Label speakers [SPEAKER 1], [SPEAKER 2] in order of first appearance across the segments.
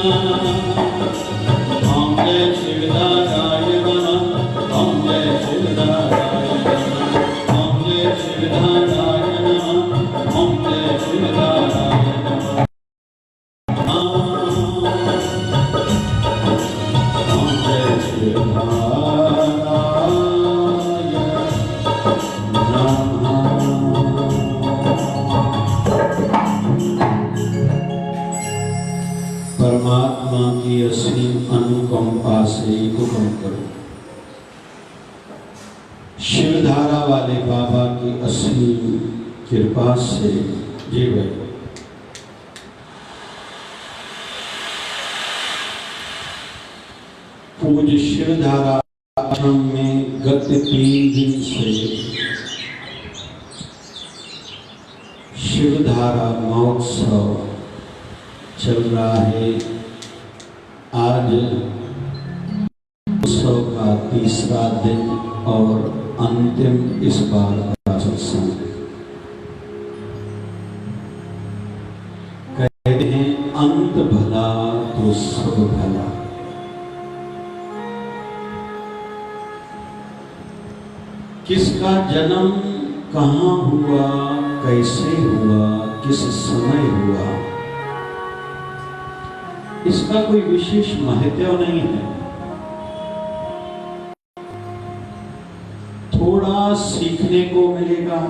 [SPEAKER 1] ओम जय शिवधाराय नमः। ओम जय शिवधाराय नमः। ओम जय शिवधाराय नमः। ओम जय शिवधाराय नमः। ओम जय शिवधाराय नमः। परमात्मा की असीम अनुकंपा से हुक्म करो, शिवधारा वाले बाबा की असीम कृपा से जीवन पूज्य शिवधारा आश्रम में गत 3 दिन से शिवधारा महोत्सव चल रहा है। आज उत्सव का तीसरा दिन और अंतिम इस बार का सत्संग। कहते हैं अंत भला तो सब भला। किसका जन्म कहाँ हुआ, कैसे हुआ, किस समय हुआ, इसका कोई विशेष महत्व नहीं है। थोड़ा सीखने को मिलेगा,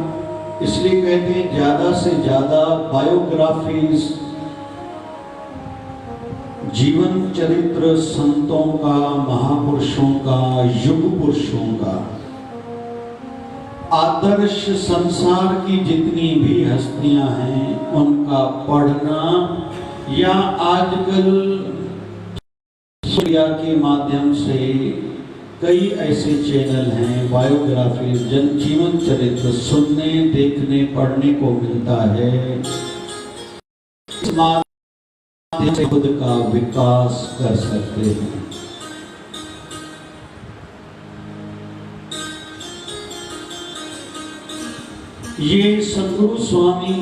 [SPEAKER 1] इसलिए कहते हैं ज्यादा से ज्यादा बायोग्राफीज, जीवन चरित्र संतों का, महापुरुषों का, युग पुरुषों का, आदर्श संसार की जितनी भी हस्तियां हैं उनका पढ़ना, या आजकल मीडिया के माध्यम से कई ऐसे चैनल हैं, बायोग्राफी, जन जीवन चरित्र सुनने, देखने, पढ़ने को मिलता है। इस माध्यम से खुद का विकास कर सकते हैं। ये सद्गुरु स्वामी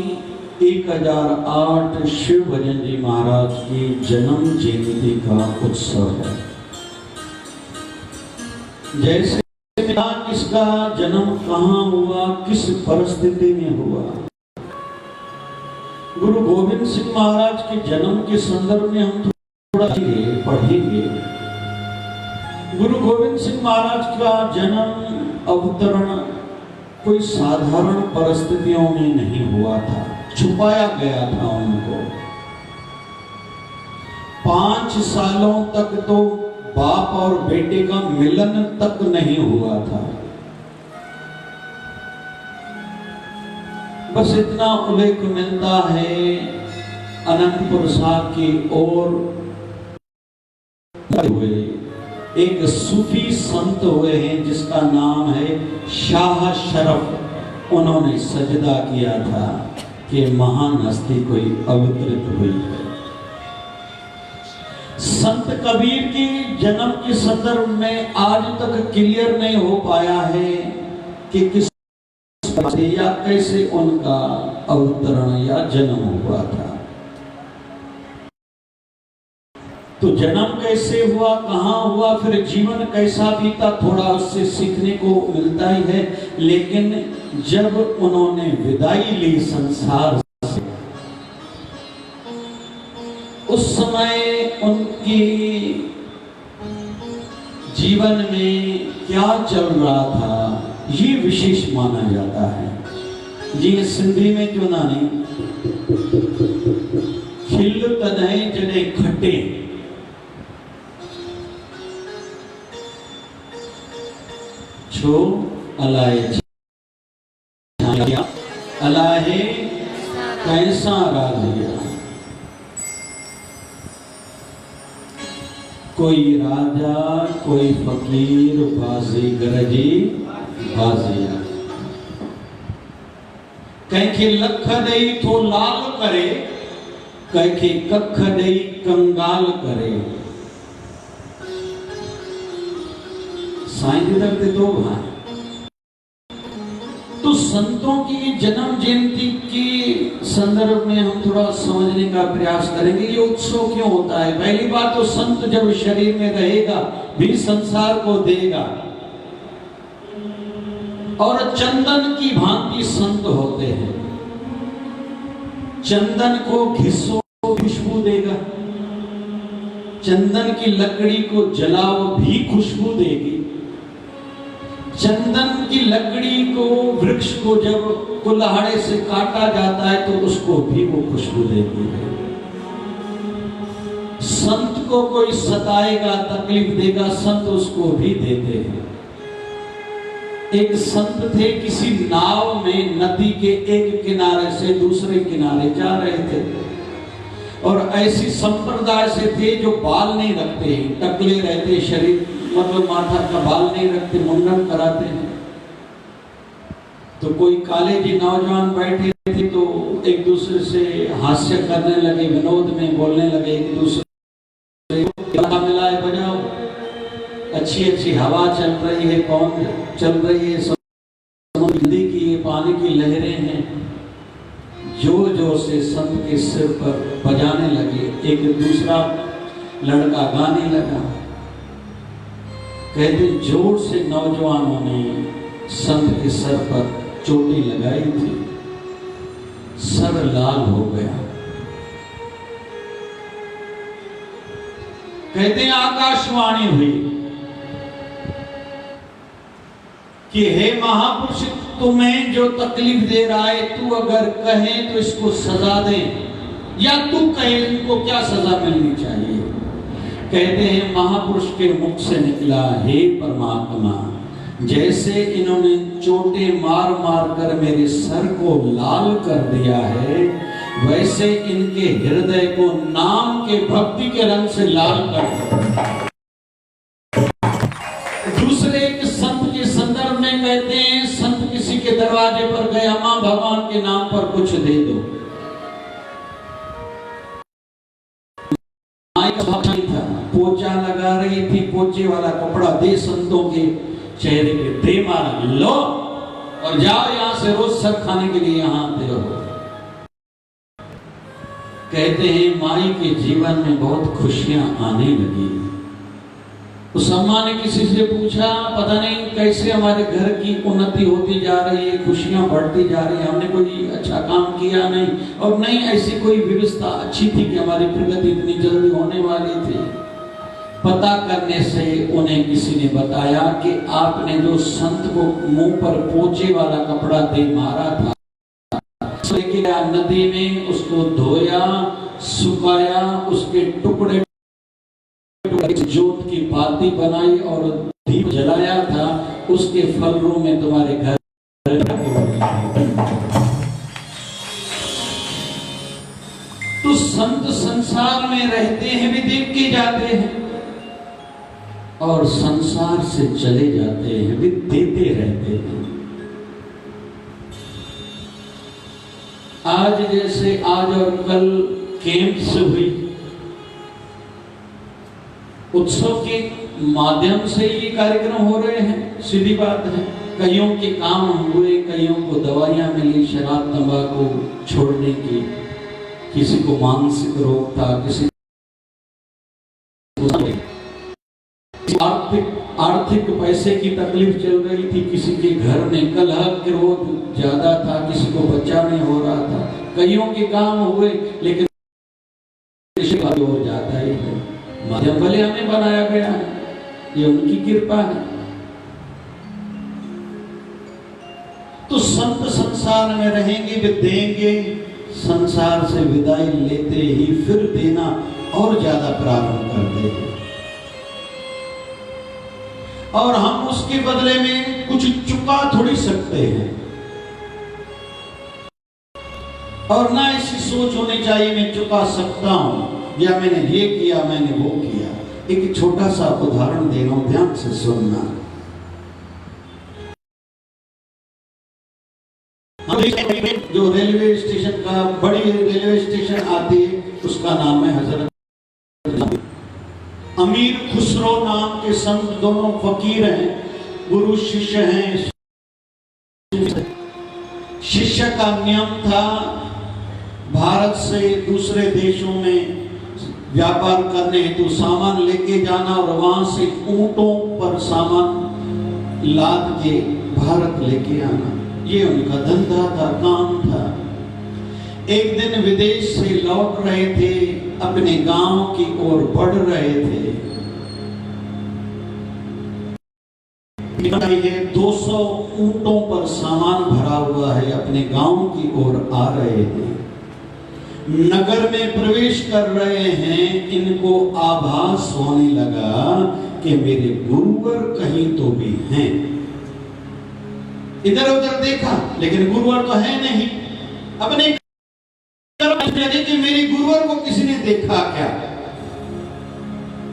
[SPEAKER 1] 1008 शिव भजन जी महाराज की जन्म जयंती का उत्सव है। जैसे किसका जन्म कहाँ हुआ, किस परिस्थिति में हुआ, गुरु गोविंद सिंह महाराज के जन्म के संदर्भ में हम थोड़ा पढ़ेंगे। गुरु गोविंद सिंह महाराज का जन्म अवतरण कोई साधारण परिस्थितियों में नहीं हुआ था, छुपाया गया था उनको। 5 सालों तक तो बाप और बेटे का मिलन तक नहीं हुआ था। बस इतना उल्लेख मिलता है, अनंतपुर साहब की ओर हुए एक सूफी संत हुए हैं जिसका नाम है शाह शरफ। उन्होंने सजदा किया था कि महान हस्ती कोई अवतरित हुई है। संत कबीर की जन्म के संदर्भ में आज तक क्लियर नहीं हो पाया है कि किस या कैसे उनका अवतरण या जन्म हुआ था। तो जन्म कैसे हुआ, कहाँ हुआ, फिर जीवन कैसा बीता, थोड़ा उससे सीखने को मिलता ही है। लेकिन जब उन्होंने विदाई ली संसार से, उस समय उनकी जीवन में क्या चल रहा था, ये विशेष माना जाता है। जी सिंधी में क्यों ना नहीं, खिल तदय जने खटे, छो अलाए अलाहे कैसा राजिया। कोई राजा कोई फकीर बाजी गरजी बाजिया। कंहिंखे लख ॾेई थो लाल करे, कंहिंखे कख ॾेई कंगाल करे। साईं जी दर ते तो भाई, तो संतों की जन्म जयंती के संदर्भ में हम थोड़ा समझने का प्रयास करेंगे। ये उत्सव क्यों होता है? पहली बात तो संत जब शरीर में रहेगा भी संसार को देगा, और चंदन की भांति संत होते हैं। चंदन को घिसो खुशबू देगा, चंदन की लकड़ी को जलाओ भी खुशबू देगी। चंदन की लकड़ी को, वृक्ष को जब कुल्हाड़े से काटा जाता है तो उसको भी वो खुशबू देती है। संत को कोई सताएगा, तकलीफ देगा, संत उसको भी देते हैं। एक संत थे, किसी नाव में नदी के एक किनारे से दूसरे किनारे जा रहे थे, और ऐसी संप्रदाय से थे जो बाल नहीं रखते, टकले रहते, शरीर मतलब माथा का बाल नहीं रखते, मुंडन कराते हैं। तो कोई काले जी नौजवान बैठे थे तो एक दूसरे से हास्य करने लगे, विनोद में बोलने लगे एक दूसरे को, मिला है बजाओ, अच्छी अच्छी हवा चल रही है, कौन चल रही है, नदी की पानी की लहरें हैं। जोर जोर से संत के सिर पर बजाने लगे। एक दूसरा लड़का गाने लगा। कहते जोर से नौजवानों ने संत के सर पर चोटी लगाई थी, सर लाल हो गया। कहते आकाशवाणी हुई कि हे महापुरुष, तुम्हें जो तकलीफ दे रहा है, तू अगर कहे तो इसको सजा दे, या तू कहे इनको क्या सजा मिलनी चाहिए। कहते हैं महापुरुष के मुख से निकला, हे परमात्मा, जैसे इन्होंने चोटे मार मार कर मेरे सर को लाल कर दिया है, वैसे इनके हृदय को नाम के भक्ति के रंग से लाल कर दो। दूसरे एक संत के संदर्भ में कहते हैं, संत किसी के दरवाजे पर गया, मां भगवान के नाम पर कुछ दे दो। माई का भाव नहीं था, पोचा लगा रही थी, पोचे वाला कपड़ा दे संतों के चेहरे पे, दे मारा, लो और जाओ यहां से, रोज सर खाने के लिए यहां आते हो। कहते हैं माई के जीवन में बहुत खुशियां आने लगी। उस अम्मा ने किसी से पूछा, पता नहीं कैसे हमारे घर की उन्नति होती जा रही है, खुशियां बढ़ती जा रही है, हमने कोई अच्छा काम किया नहीं, और नहीं ऐसी कोई व्यवस्था अच्छी थी कि हमारी प्रगति इतनी जल्दी होने वाली थी। पता करने से उन्हें किसी ने बताया कि आपने जो संत को मुंह पर पोचे वाला कपड़ा दे मारा था, लेके नदी में उसको धोया, सुखाया, उसके टुकड़े जोत की बाती बनाई और दीप जलाया था, उसके फलरों में तुम्हारे घर। तो संत संसार में रहते हैं भी देख के जाते हैं, और संसार से चले जाते हैं भी देते रहते हैं। आज जैसे आज और कल कैंप्स हुई, उत्सव के माध्यम से ये कार्यक्रम हो रहे हैं, सीधी बात है। कईयों के काम हुए, कईयों को दवाइयां मिली शराब तंबाकू छोड़ने की, किसी को मानसिक रोग था, किसी आर्थिक पैसे की तकलीफ चल रही थी, किसी के घर में कलह क्रोध ज्यादा था, किसी को बच्चा नहीं हो रहा था। कईयों के काम हुए, लेकिन हो जाता ही है। माध्यम भले हमें बनाया गया है, ये उनकी कृपा है। तो संत संसार में रहेंगे भी देंगे, संसार से विदाई लेते ही फिर देना और ज्यादा प्रारंभ कर देंगे, और हम उसके बदले में कुछ चुका थोड़ी सकते हैं। और ना ऐसी सोच होनी चाहिए मैं चुका सकता हूं, या मैंने ये किया, मैंने वो किया। एक छोटा सा उदाहरण दे रहा हूं, ध्यान से सुनना। जो रेलवे स्टेशन का, बड़ी रेलवे स्टेशन आती है, उसका नाम है हजरत अमीर खुसरो नाम के संत, दोनों फकीर हैं, गुरु शिष्य हैं। शिष्य का नियम था भारत से दूसरे देशों में व्यापार करने हेतु सामान लेके जाना और वहां से ऊंटों पर सामान लाद के भारत लेके आना, ये उनका धंधा था, काम था। एक दिन विदेश से लौट रहे थे, अपने गांव की ओर बढ़ रहे थे। 200 ऊंटों पर सामान भरा हुआ है, अपने गांव की ओर आ रहे हैं। नगर में प्रवेश कर रहे हैं, इनको आभास होने लगा कि मेरे गुरुवर कहीं तो भी हैं। इधर उधर देखा लेकिन गुरुवर तो है नहीं। अपने कि मेरी गुरुवर को किसी ने देखा क्या?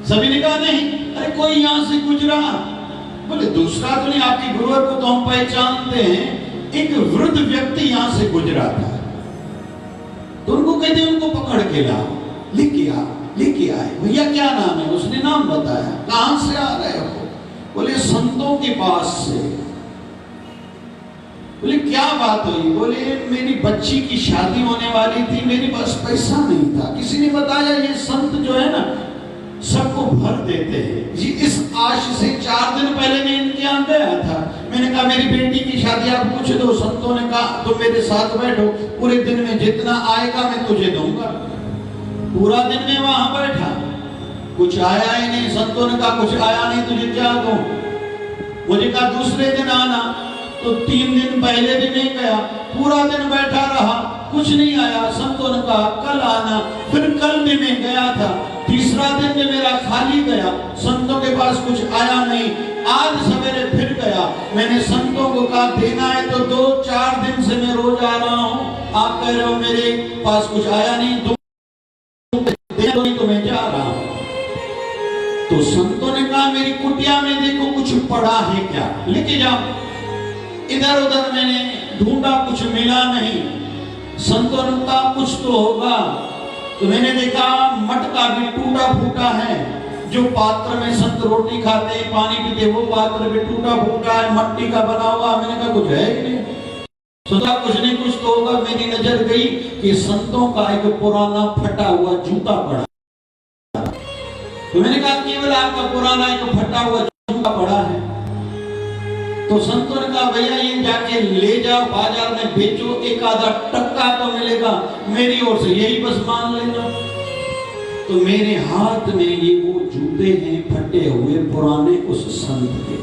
[SPEAKER 1] सभी ने कहा नहीं। अरे कोई यहां से गुजरा। बोले दूसरा तो नहीं, आपकी गुरुवर को तो हम पहचानते हैं। एक वृद्ध व्यक्ति यहां से गुजरा था, तो उनको कहते उनको पकड़ के लाओ, लेके आए। भैया क्या नाम है? उसने नाम बताया। कहां से आ रहे हो? बोले संतों के पास से। बोले क्या बात हुई? बोले मेरी बच्ची की शादी होने वाली थी, मेरे पास पैसा नहीं था। किसी ने बताया ये संत जो है ना सबको भर देते हैं जी। इस आश से 4 दिन पहले मैं इनके यहाँ गया था। मैंने कहा मेरी बेटी की शादी आप पूछ दो। संतों ने कहा तुम मेरे साथ बैठो, पूरे दिन में जितना आएगा मैं तुझे दूंगा। पूरा दिन में वहां बैठा, कुछ आया ही नहीं। संतों ने कहा कुछ आया नहीं, तुझे क्या दूं? मुझे कहा दूसरे दिन आना। तो 3 दिन पहले भी नहीं गया, पूरा दिन बैठा रहा, कुछ नहीं आया। संतों ने कहा कल आना। फिर कल भी मैं गया था, तीसरा दिन में मेरा खाली गया, संतों के पास कुछ आया नहीं। आज सवेरे फिर गया, मैंने संतों को कहा देना है तो 2-4 दिन से मैं रोज आ रहा हूँ, आप कह रहे हो मेरे पास कुछ आया नहीं, तो मैं जा रहा हूँ। तो संतों ने कहा मेरी कुटिया में देखो कुछ पड़ा है क्या, लेके जाओ। इधर उधर मैंने ढूंढा, कुछ मिला नहीं। संतों ने कहा कुछ तो होगा। तो मैंने देखा मटका भी टूटा फूटा है, जो पात्र में संत रोटी खाते हैं पानी पीते वो पात्र भी टूटा फूटा है, मट्टी का बना हुआ। मैंने कहा कुछ है कि नहीं? सोचा कुछ नहीं कुछ तो होगा। मेरी नजर गई कि संतों का एक पुराना फटा हुआ जूता पड़ा। तो मैंने कहा केवल आपका पुराना एक फटा हुआ जूता पड़ा है। तो संतों ने कहा भैया ये जाके ले जाओ, बाजार में बेचो, 1-आधा टक्का तो मिलेगा, मेरी ओर से यही बस मान लेना। तो मेरे हाथ में ये वो जूते हैं फटे हुए पुराने उस संत के।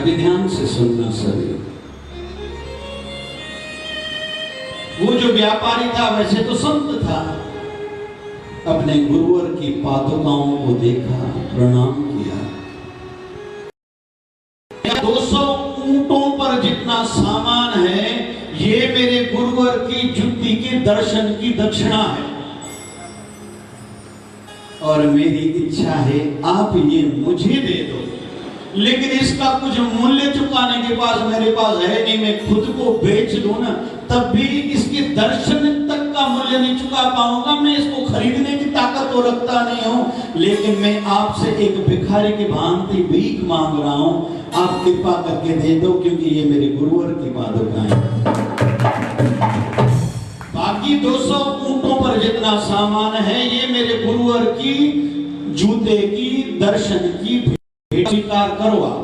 [SPEAKER 1] अभी ध्यान से सुनना सभी। वो जो व्यापारी था वैसे तो संत था। अपने गुरुवर की पादुकाओं को देखा, प्रणाम किया। 200 ऊंटों पर जितना सामान है ये मेरे गुरुवर की जुत्ती के दर्शन की दक्षिणा है, और मेरी इच्छा है आप ये मुझे दे दो। लेकिन इसका कुछ मूल्य चुकाने के पास मेरे पास है नहीं। मैं खुद को बेच दूं ना तब भी इसके दर्शन तक का मूल्य नहीं चुका पाऊंगा। मैं इसको खरीदने की ताकत तो रखता नहीं हूं, लेकिन मैं आपसे एक भिखारी की भांति भीख मांग रहा हूं, आप कृपा करके दे दो, क्योंकि ये मेरे गुरुवर की पादुकाएं हैं। बाकी 200 ऊंटों पर जितना सामान है ये मेरे गुरुवर की जूते की दर्शन की भेंट स्वीकार करो आप।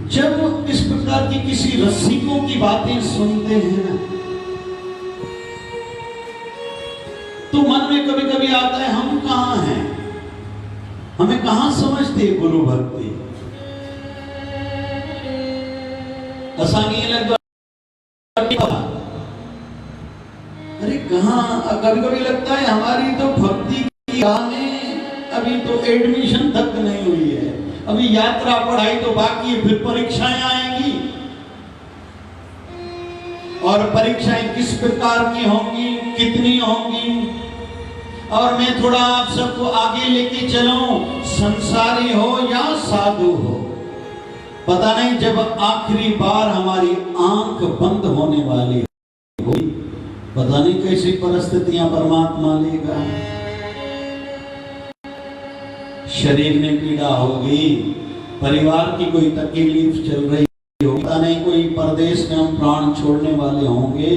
[SPEAKER 1] जब इस प्रकार की किसी रसिकों की बातें सुनते हैं ना तो मन में कभी कभी आता है हम कहां हैं, हमें कहां समझते गुरु भक्ति। असांगी लगता अरे कहां, कभी कभी लगता है हमारी तो भक्ति की में अभी तो एडमिशन तक नहीं हुई है, अभी यात्रा पढ़ाई तो बाकी है, फिर परीक्षाएं आएंगी और परीक्षाएं किस प्रकार की होंगी, कितनी होंगी। और मैं थोड़ा आप सबको आगे लेके चलूं, संसारी हो या साधु हो, पता नहीं जब आखिरी बार हमारी आंख बंद होने वाली होगी, पता नहीं कैसी परिस्थितियां परमात्मा लेगा। शरीर में पीड़ा होगी, परिवार की कोई तकलीफ चल रही होगी, पता नहीं कोई परदेश में हम प्राण छोड़ने वाले होंगे,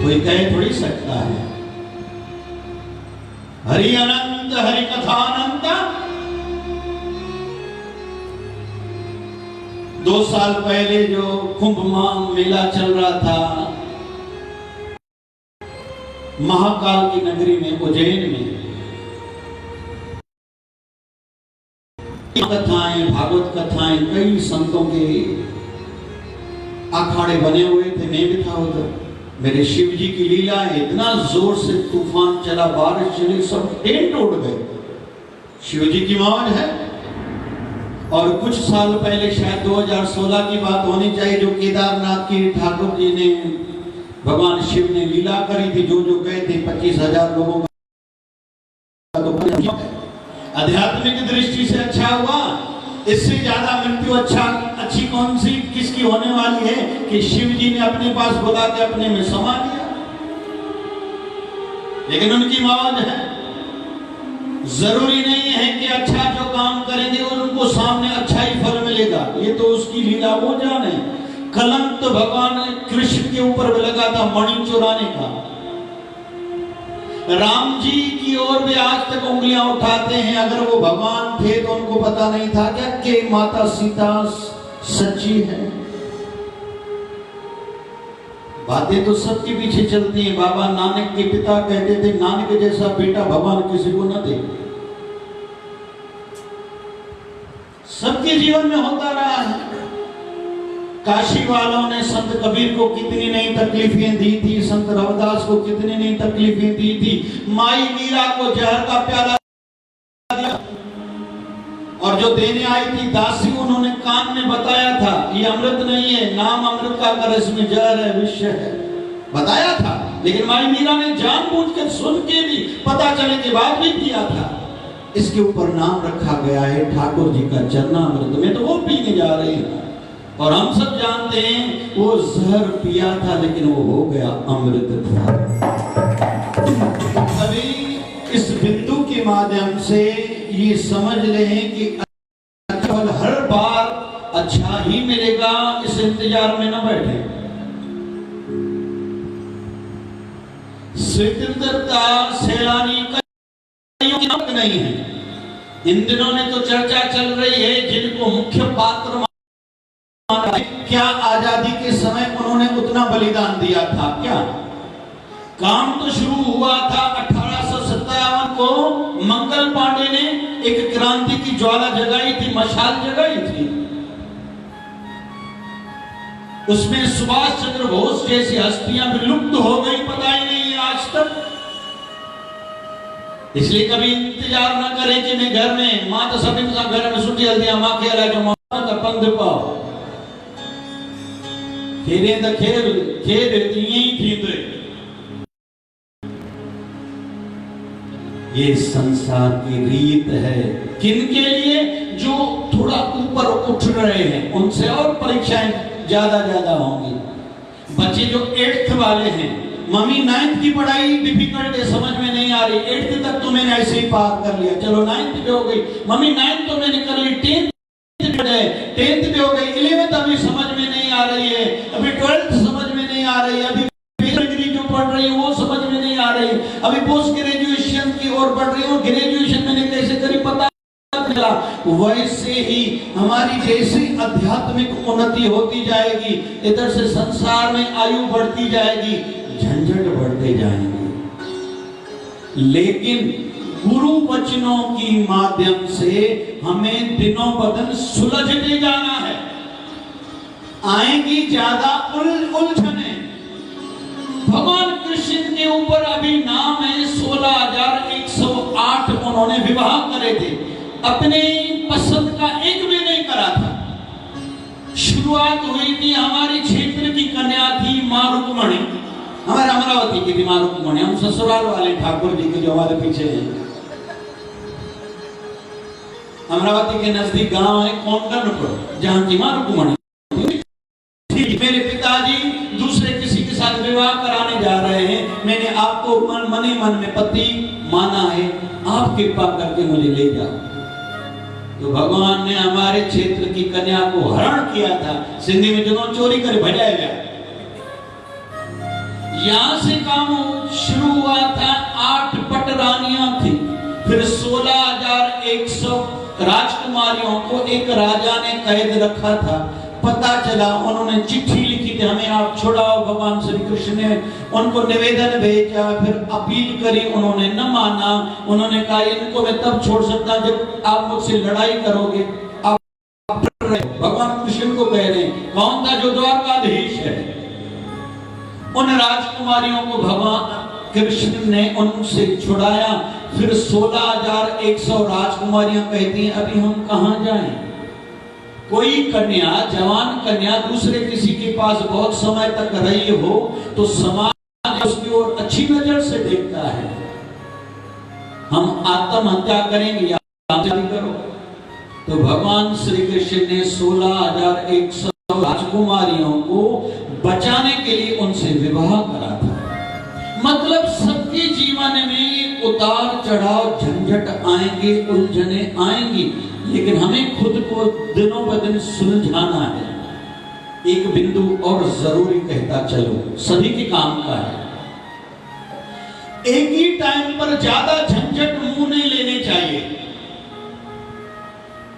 [SPEAKER 1] कोई कह थोड़ी सकता है। हरि अनंत हरि कथा अनंत। 2 साल पहले जो कुंभ मेला चल रहा था महाकाल की नगरी में, उज्जैन में, कथाएं, भागवत कथाएं, कई संतों के अखाड़े बने हुए थे, मैं भी था उधर। मेरे शिव जी की लीला है, इतना जोर से तूफान चला, बारिश चली, सब टेंट उड़ गए। शिव जी की मौज है। और कुछ साल पहले, शायद 2016 की बात होनी चाहिए, जो केदारनाथ की ठाकुर जी ने, भगवान शिव ने लीला करी थी, जो गए थे 25,000 लोगों का, तो आध्यात्मिक दृष्टि से अच्छा हुआ। इससे ज्यादा मृत्यु अच्छी कौन सी किसकी होने वाली है कि शिव जी ने अपने पास बुला के अपने में समा लिया। लेकिन उनकी मौज है। जरूरी नहीं है कि अच्छा जो काम करेंगे उनको सामने अच्छा ही फल मिलेगा, ये तो उसकी लीला वो जाने। कलंक तो भगवान कृष्ण के ऊपर भी लगा था, मणि चुराने का। राम जी की ओर भी आज तक उंगलियां उठाते हैं। अगर वो भगवान थे तो उनको पता नहीं था क्या कि माता सीता सच्ची है। बातें तो सबके पीछे चलती हैं। बाबा नानक के पिता कहते थे, नानक जैसा बेटा भगवान किसी को न दे। सबके जीवन में होता रहा है। काशी वालों ने संत कबीर को कितनी नई तकलीफें दी थी, संत रविदास को कितनी नई तकलीफें दी थी। माई मीरा को जहर का प्याला दिया और जो देने आई थी दासी, उन्होंने कान में बताया था ये अमृत नहीं है, नाम अमृत का कर, इसमें जहर है, विष है, बताया था। लेकिन माई मीरा ने जानबूझकर सुन के भी, पता चलने के बाद भी पिया था। इसके ऊपर नाम रखा गया है ठाकुर जी का चरणामृत। में तो वो पीने जा रहे हैं और हम सब जानते हैं वो जहर पिया था, लेकिन वो हो गया अमृत था। अभी इस बिंदु के माध्यम से ये समझ लें कि केवल हर बार अच्छा ही मिलेगा, इस इंतजार में न बैठे। स्वतंत्रता सेनानी कईयों की नाम नहीं है। इन दिनों में तो चर्चा चल रही है जिनको मुख्य पात्र, क्या आजादी के समय उन्होंने उतना बलिदान दिया था क्या? काम तो शुरू हुआ था 1857 को। मंगल पांडे ने एक क्रांति की ज्वाला जगाई थी, मशाल जगाई थी। उसमें सुभाष चंद्र बोस जैसी हस्तियां भी लुप्त हो गई, पता ही नहीं है आज तक। इसलिए कभी इंतजार न करें कि मैं घर में मां तो सब इंसान घर में सुटी हल्दियां मां के अलग मां का पंध पाओ खेरे द खेर यही थी। ये संसार की रीत है। किन के लिए? जो थोड़ा ऊपर उठ रहे हैं, उनसे और परीक्षाएं ज्यादा होंगी। बच्चे जो 8th वाले हैं, मम्मी 9th की पढ़ाई डिफिकल्ट है, समझ में नहीं आ रही, 8th तक तो मैंने ऐसे ही पार कर लिया, चलो 9th पे हो गई, मम्मी 9th तो मैंने कर ली, 10th पे हो गई, 11th अभी समझ में नहीं आ रही है, अभी 12th समझ में नहीं आ रही है, अभी डिग्री जो पढ़ रही है वो समझ में नहीं आ रही, अभी पोस्ट ग्रेजुएशन की ओर बढ़ रही हूँ, ग्रेजुएशन मैंने कैसे करी पता चला। वैसे ही हमारी जैसी आध्यात्मिक उन्नति होती जाएगी, इधर से संसार में आयु बढ़ती जाएगी, झंझट बढ़ते जाएंगे। लेकिन गुरु वचनों की माध्यम से हमें दिनों बदन सुलझते जाना है। आएंगी ज्यादा उलझने। भगवान कृष्ण के ऊपर अभी नाम है 16,108 उन्होंने विवाह करे थे, अपने पसंद का एक भी नहीं करा था। शुरुआत हुई थी, हमारे क्षेत्र की कन्या थी मां रुक्मणी, हमारे अमरावती की थी मां रुक्मणी, हम ससुराल वाले ठाकुर जी के जो हमारे पीछे हैं। अमरावती के नजदीक गांव है कोंकणपुर, जहां की मां रुक्मणी। मेरे पिताजी दूसरे किसी के साथ विवाह कराने जा रहे हैं, मैंने आपको मन में पति माना है, आप कृपा करके मुझे ले जाओ। तो भगवान ने हमारे क्षेत्र की कन्या को हरण किया था, सिंधी में जो चोरी करे भजाया गया। यहां से काम शुरू हुआ था। 8 पटरानियां थी, फिर 16,100 राजकुमारियों को एक राजा ने कैद रखा था। पता चला, उन्होंने चिट्ठी लिखी थी, हमें आप छुड़ाओ। भगवान श्री कृष्ण ने उनको निवेदन भेजा, फिर अपील करी, उन्होंने न माना। उन्होंने कहा इनको मैं तब छोड़ सकता जब आप मुझसे लड़ाई करोगे। आप भगवान कृष्ण को कह रहे हैं, कौन था जो द्वारकाधीश है। उन राजकुमारियों को भगवान कृष्ण ने उनसे छुड़ाया। फिर 16,100 राजकुमारियां कहती हैं अभी हम कहां जाएं। कोई कन्या, जवान कन्या दूसरे किसी के पास बहुत समय तक रही हो तो समाज उसकी ओर अच्छी नजर से देखता है। हम आत्महत्या करेंगे या करो। तो भगवान श्री कृष्ण ने 16,100 राजकुमारियों को बचाने के लिए उनसे विवाह करा था। मतलब सबके जीवन में उतार चढ़ाव, झंझट आएंगे, उलझने आएंगी, लेकिन हमें खुद को दिनों ब दिन सुलझाना है। एक बिंदु और जरूरी कहता चलो, सभी के काम का है। एक ही टाइम पर ज्यादा झंझट मुंह नहीं लेने चाहिए।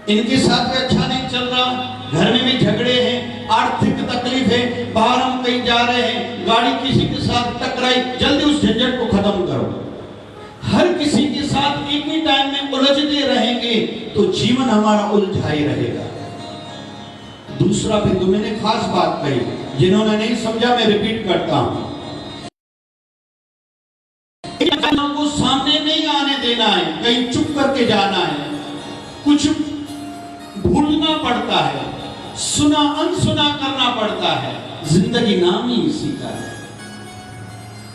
[SPEAKER 1] इनके साथ भी अच्छा नहीं चल रहा, घर में भी झगड़े हैं, आर्थिक तकलीफ है, बाहर हम कहीं जा रहे हैं, गाड़ी किसी के साथ टकराई, जल्दी उस झंझट को खत्म करो। हर किसी के साथ एक ही टाइम में उलझते रहेंगे तो जीवन हमारा उलझा ही रहेगा। दूसरा बिंदु मैंने खास बात कही, जिन्होंने नहीं समझा मैं रिपीट करता हूं। को सामने नहीं आने देना है, कहीं चुप करके जाना है, कुछ भूलना पड़ता है, सुना अनसुना करना पड़ता है। जिंदगी नाम ही इसी का है।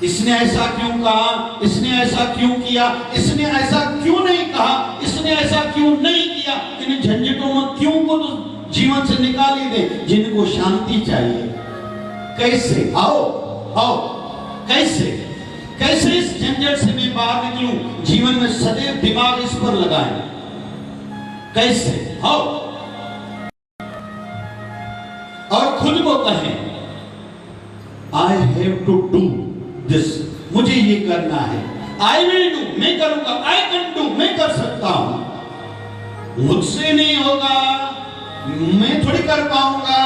[SPEAKER 1] इसने ऐसा क्यों कहा, इसने ऐसा क्यों किया, इसने ऐसा क्यों नहीं कहा, इसने ऐसा क्यों नहीं किया। इन झंझटों में क्यों को तो जीवन से निकाल ही दे। जिनको शांति चाहिए, कैसे आओ आओ, कैसे कैसे इस झंझट से मैं बाहर निकलूं। जीवन में सदैव दिमाग इस पर लगाएं, कैसे आओ, और खुद को कहें I have to do this, मुझे ये करना है। आई विल डू, मैं करूंगा। आई कैन डू, मैं कर सकता हूं। मुझसे नहीं होगा, मैं थोड़ी कर पाऊंगा,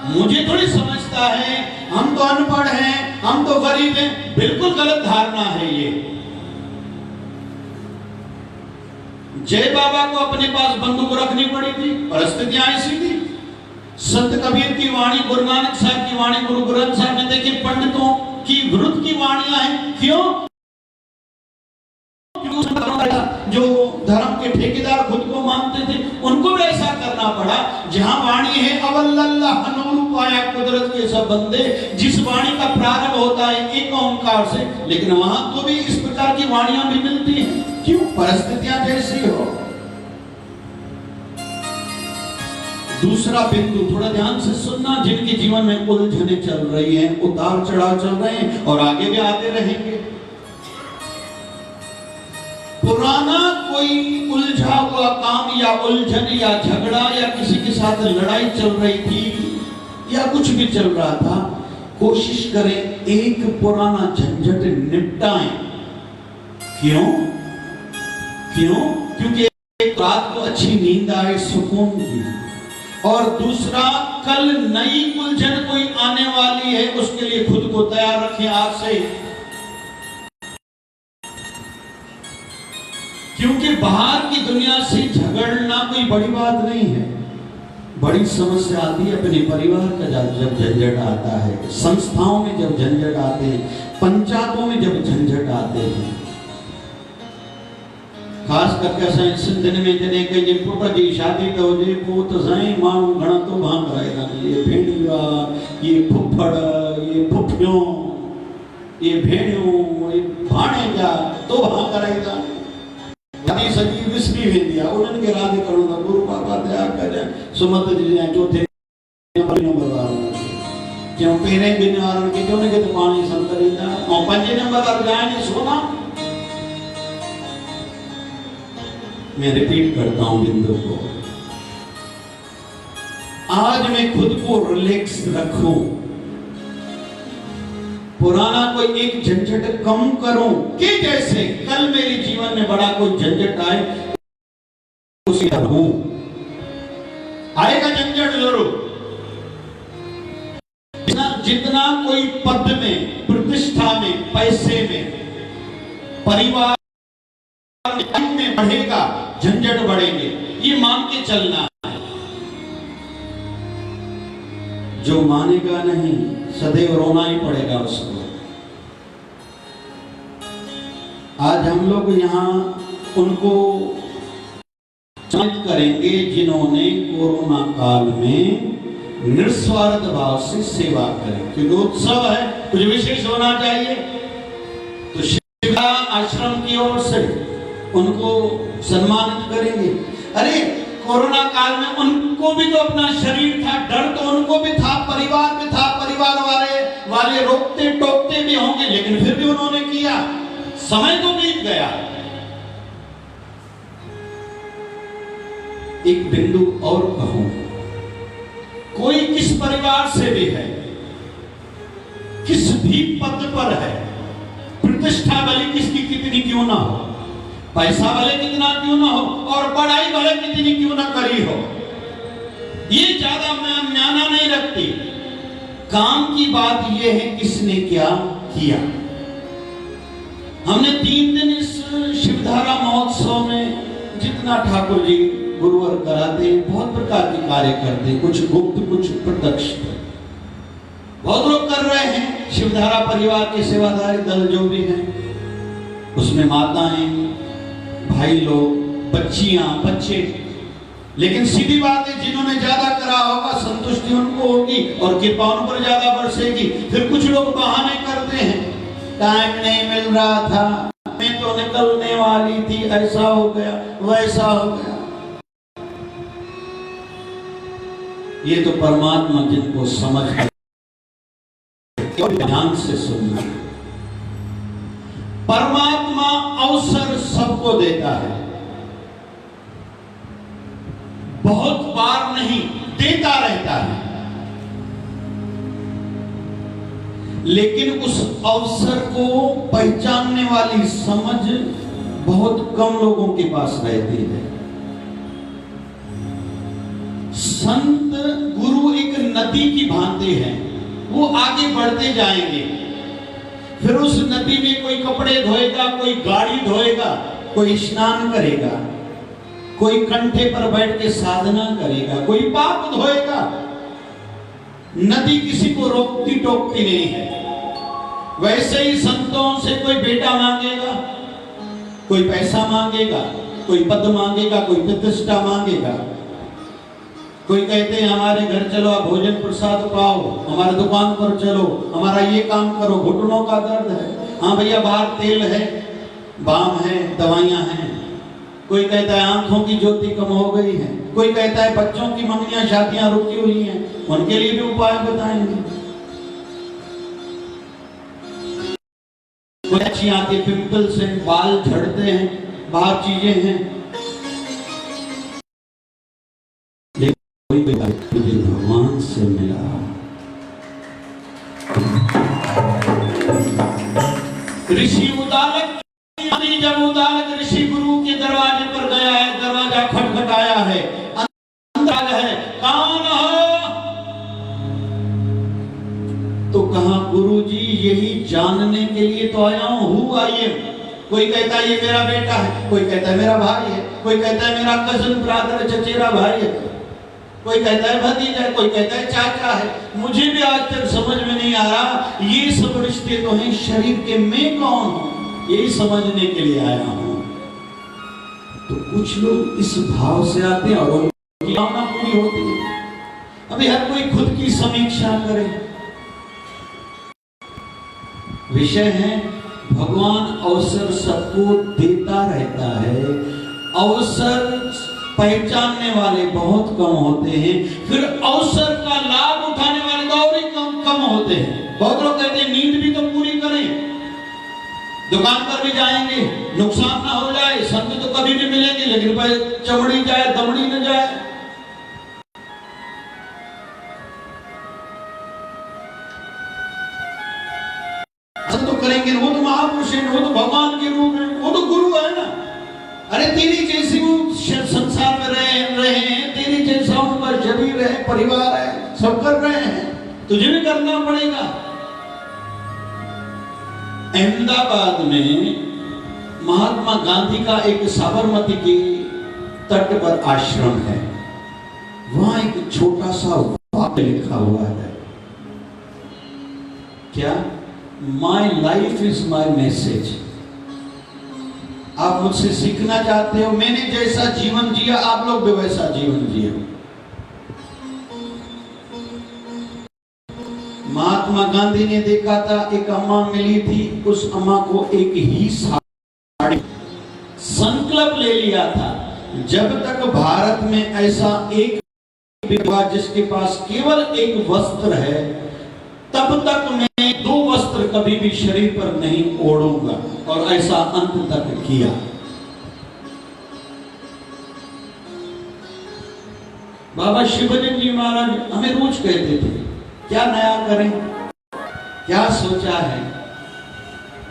[SPEAKER 1] मुझे थोड़ी समझता है, हम तो अनपढ़ हैं, हम तो गरीब हैं। बिल्कुल गलत धारणा है ये। जय बाबा को अपने पास बंदूक रखनी पड़ी थी, परिस्थितियां ऐसी थी। संत कबीर की वाणी, गुरु नानक साहब की वाणी, गुरु ग्रंथ साहब में देखिए पंडितों की विरुद्ध की वाणियां हैं। क्यों? जो धर्म के ठेकेदार खुद को मानते थे, उनको भी ऐसा करना पड़ा। जहां वाणी है अवल्लल्लाह नूर पाया कुदरत के सब बंदे, जिस वाणी का प्रारंभ होता है एक ओंकार से, लेकिन वहां तो भी इस प्रकार की वाणियां भी मिलती हैं। क्यों? परिस्थितियां जैसी हो। दूसरा बिंदु थोड़ा ध्यान से सुनना, जिनके जीवन में उलझने चल रही हैं, उतार चढ़ाव चल रहे हैं और आगे भी आते रहेंगे। पुराना कोई उलझा हुआ काम या उलझन या झगड़ा या किसी के साथ लड़ाई चल रही थी या कुछ भी चल रहा था, कोशिश करें एक पुराना झंझट निपटाएं। क्यों? क्यों? क्योंकि एक रात को अच्छी नींद आए, सुकून की, और दूसरा कल नई उलझन कोई आने वाली है, उसके लिए खुद को तैयार रखें आज से। क्योंकि बाहर की दुनिया से झगड़ना कोई बड़ी बात नहीं है। बड़ी समस्या आती है अपने परिवार का जब झंझट आता है, संस्थाओं में जब झंझट आते हैं, पंचायतों में जब झंझट आते हैं। खास करके असां सिंधियुनि में जॾहिं कंहिंजे पुट जी शादी त हुजे, पोइ त साईं माण्हू घणा तोभां कराईंदा आहिनि। ये भेणिया, ये फुफड़, ये फुफियूं, ये भेणियूं, ये भाणेजा तोभां कराईंदा। शादी सॼी विसरी वेंदी आहे। उन्हनि खे राज़ी करणो त गुरू बाबा दया करे, सुमत जी चौथे नंबर वारो क्यों पहिरें ॿिनि वारनि खे चवनि खे त पाणी संत ॾींदा, ऐं 5 नंबर वारो ॻाइण सोना मैं रिपीट करता हूं बिंदु को, आज मैं खुद को रिलैक्स रखूं, पुराना कोई एक झंझट कम करूं कि जैसे कल मेरे जीवन में बड़ा कोई झंझट आए उसे हूं, आएगा झंझट जरूर। जितना कोई पद में, प्रतिष्ठा में, पैसे में, परिवार में बढ़ेगा, झंझट बढ़ेंगे, ये मान के चलना है। जो मानेगा नहीं सदैव रोना ही पड़ेगा उसको। आज हम लोग यहाँ उनको सम्मानित करेंगे जिन्होंने कोरोना काल में निस्वार्थ भाव से सेवा करें, क्योंकि उत्सव है, कुछ विशेष होना चाहिए। तो शिक्षा आश्रम की ओर से उनको सम्मानित करेंगे। अरे कोरोना काल में उनको भी तो अपना शरीर था, डर तो उनको भी था, परिवार भी था, परिवार वाले रोकते टोकते भी होंगे, लेकिन फिर भी उन्होंने किया। समय तो बीत गया। एक बिंदु और कहूं, कोई किस परिवार से भी है, किस भी पद पर है, प्रतिष्ठा भले किसकी कितनी क्यों ना हो, पैसा भले कितना क्यों ना हो, और पढ़ाई भले कितनी क्यों ना करी हो, ये ज्यादा मायना नहीं रखती। काम की बात यह है किसने क्या किया। हमने 3 दिन इस शिवधारा महोत्सव में जितना ठाकुर जी गुरुवर कराते हैं, बहुत प्रकार के कार्य करते हैं, कुछ गुप्त कुछ प्रत्यक्ष, बहुत लोग कर रहे हैं। शिवधारा परिवार के सेवाधारी दल जो भी हैं, उसमें माताएं, भाई लोग, बच्चियां, बच्चे, लेकिन सीधी बात है जिन्होंने ज्यादा करा होगा संतुष्टि उनको होगी और कृपा उन पर ज्यादा बरसेगी। फिर कुछ लोग बहाने करते हैं, टाइम नहीं मिल रहा था, मैं तो निकलने वाली थी, ऐसा हो गया, वैसा हो गया। ये तो परमात्मा जिनको समझ ध्यान से सुनना। परमात्मा अवसर सबको देता है, बहुत बार नहीं, देता रहता है, लेकिन उस अवसर को पहचानने वाली समझ बहुत कम लोगों के पास रहती है। संत गुरु एक नदी की भांति है, वो आगे बढ़ते जाएंगे, फिर उस नदी में कोई कपड़े धोएगा, कोई गाड़ी धोएगा, कोई स्नान करेगा, कोई कंठे पर बैठ के साधना करेगा, कोई पाप धोएगा। नदी किसी को रोकती टोकती नहीं है। वैसे ही संतों से कोई बेटा मांगेगा, कोई पैसा मांगेगा, कोई पद मांगेगा, कोई प्रतिष्ठा मांगेगा, कोई कहते हैं हमारे घर चलो, आप भोजन प्रसाद पाओ, हमारे दुकान पर चलो, हमारा ये काम करो, घुटनों का दर्द है, हाँ भैया बाहर तेल है, बाम है, दवाइयां हैं। कोई कहता है आंखों की ज्योति कम हो गई है, कोई कहता है बच्चों की मंगनियां शादियां रुकी हुई हैं, उनके लिए भी उपाय बताएंगे। कोई अच्छी आंखें, पिंपल्स हैं, बाल झड़ते हैं, बाहर चीजें हैं, मुझे भगवान से मिला। ऋषि उदालक, जब उदालक ऋषि गुरु के दरवाजे पर गया है, दरवाजा खटखटाया है, अंदर है, कौन हो? तो कहा गुरुजी यही जानने के लिए तो आया हूं, हूँ आइए। कोई कहता है ये मेरा बेटा है, कोई कहता है मेरा भाई है, कोई कहता है मेरा कजन ब्रदर चचेरा भाई है, कोई कहता है भतीजा है, कोई कहता है चाचा है। मुझे भी आज तक समझ में नहीं आ रहा ये सब रिश्ते तो हैं शरीर के, मैं कौन हूं, यही समझने के लिए आया हूं। तो कुछ लोग इस भाव से आते हैं और उनकी भावना पूरी होती है। अभी हर कोई खुद की समीक्षा करे। विषय है भगवान अवसर सबको देता रहता है, अवसर पहचानने वाले बहुत कम होते हैं, फिर अवसर का लाभ उठाने वाले तो और ही कम होते हैं। बहुत लोग कहते हैं नींद भी तो पूरी करें, दुकान पर भी जाएंगे, नुकसान ना हो जाए। संत तो कभी भी मिलेंगे, लेकिन भाई चमड़ी जाए दमड़ी न जाए। संत तो करेंगे, वो तो महापुरुष है, वो तो भगवान के रूप है, वो तो गुरु है ना। अरे तेरी जैसी वो संसार में रहे हैं, तेरी जैसा उनका शरीर है, परिवार है, सब कर रहे हैं, तुझे भी करना पड़ेगा। अहमदाबाद में महात्मा गांधी का एक साबरमती के तट पर आश्रम है। वहां एक छोटा सा वाक्य लिखा हुआ है, क्या? My life is my message. आप मुझसे सीखना चाहते हो, मैंने जैसा जीवन जिया आप लोग भी वैसा जीवन जियो। महात्मा गांधी ने देखा था, एक अम्मा मिली थी, उस अम्मा को एक ही साड़ी, संकल्प ले लिया था, जब तक भारत में ऐसा एक जिसके पास केवल एक वस्त्र है, तब तक मैं 2 वस्त्र कभी भी शरीर पर नहीं ओढ़ूंगा। और ऐसा अंत तक किया। बाबा शिवजन जी महाराज हमें रोज कहते थे, क्या नया करें, क्या सोचा है।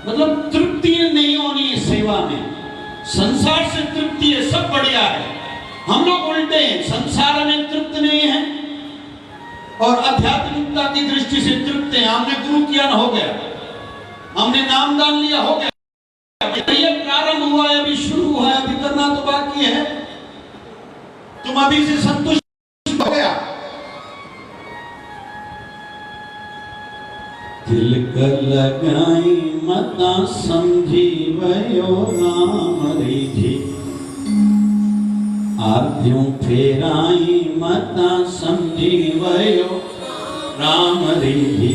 [SPEAKER 1] मतलब तृप्ति नहीं होनी है सेवा में, संसार से तृप्ति है, सब बढ़िया है। हम लोग उल्टे हैं, संसार में तृप्त नहीं है और आध्यात्मिकता की दृष्टि से तृप्त हैं। हमने गुरु किया हो गया, हमने नामदान लिया हो गया, ये प्रारंभ हुआ है, अभी शुरू हुआ है, अभी करना तो बाकी है। तुम अभी से संतुष्ट हो गया। दिल कर लगाई मता समझी वयो राम रीझी, आद्यों फेराई मता समझी वयो राम रीझी,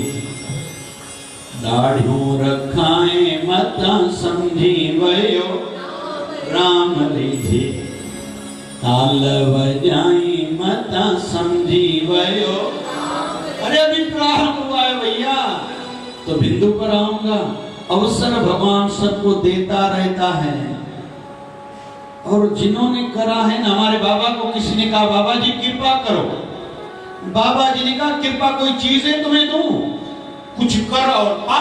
[SPEAKER 1] दाढ़ियों रखाए मता समझी वयो राम रीझी, ताल बजाई मता समझी वयो। अरे अभी प्रारंभ हुआ है भैया, तो बिंदु पर आऊंगा। अवसर भगवान सबको देता रहता है, और जिन्होंने करा है ना, हमारे बाबा को किसी ने कहा, बाबा जी कृपा करो। बाबा जी ने कहा, कृपा कोई चीज है तुम्हें दूं, कुछ कर और पा।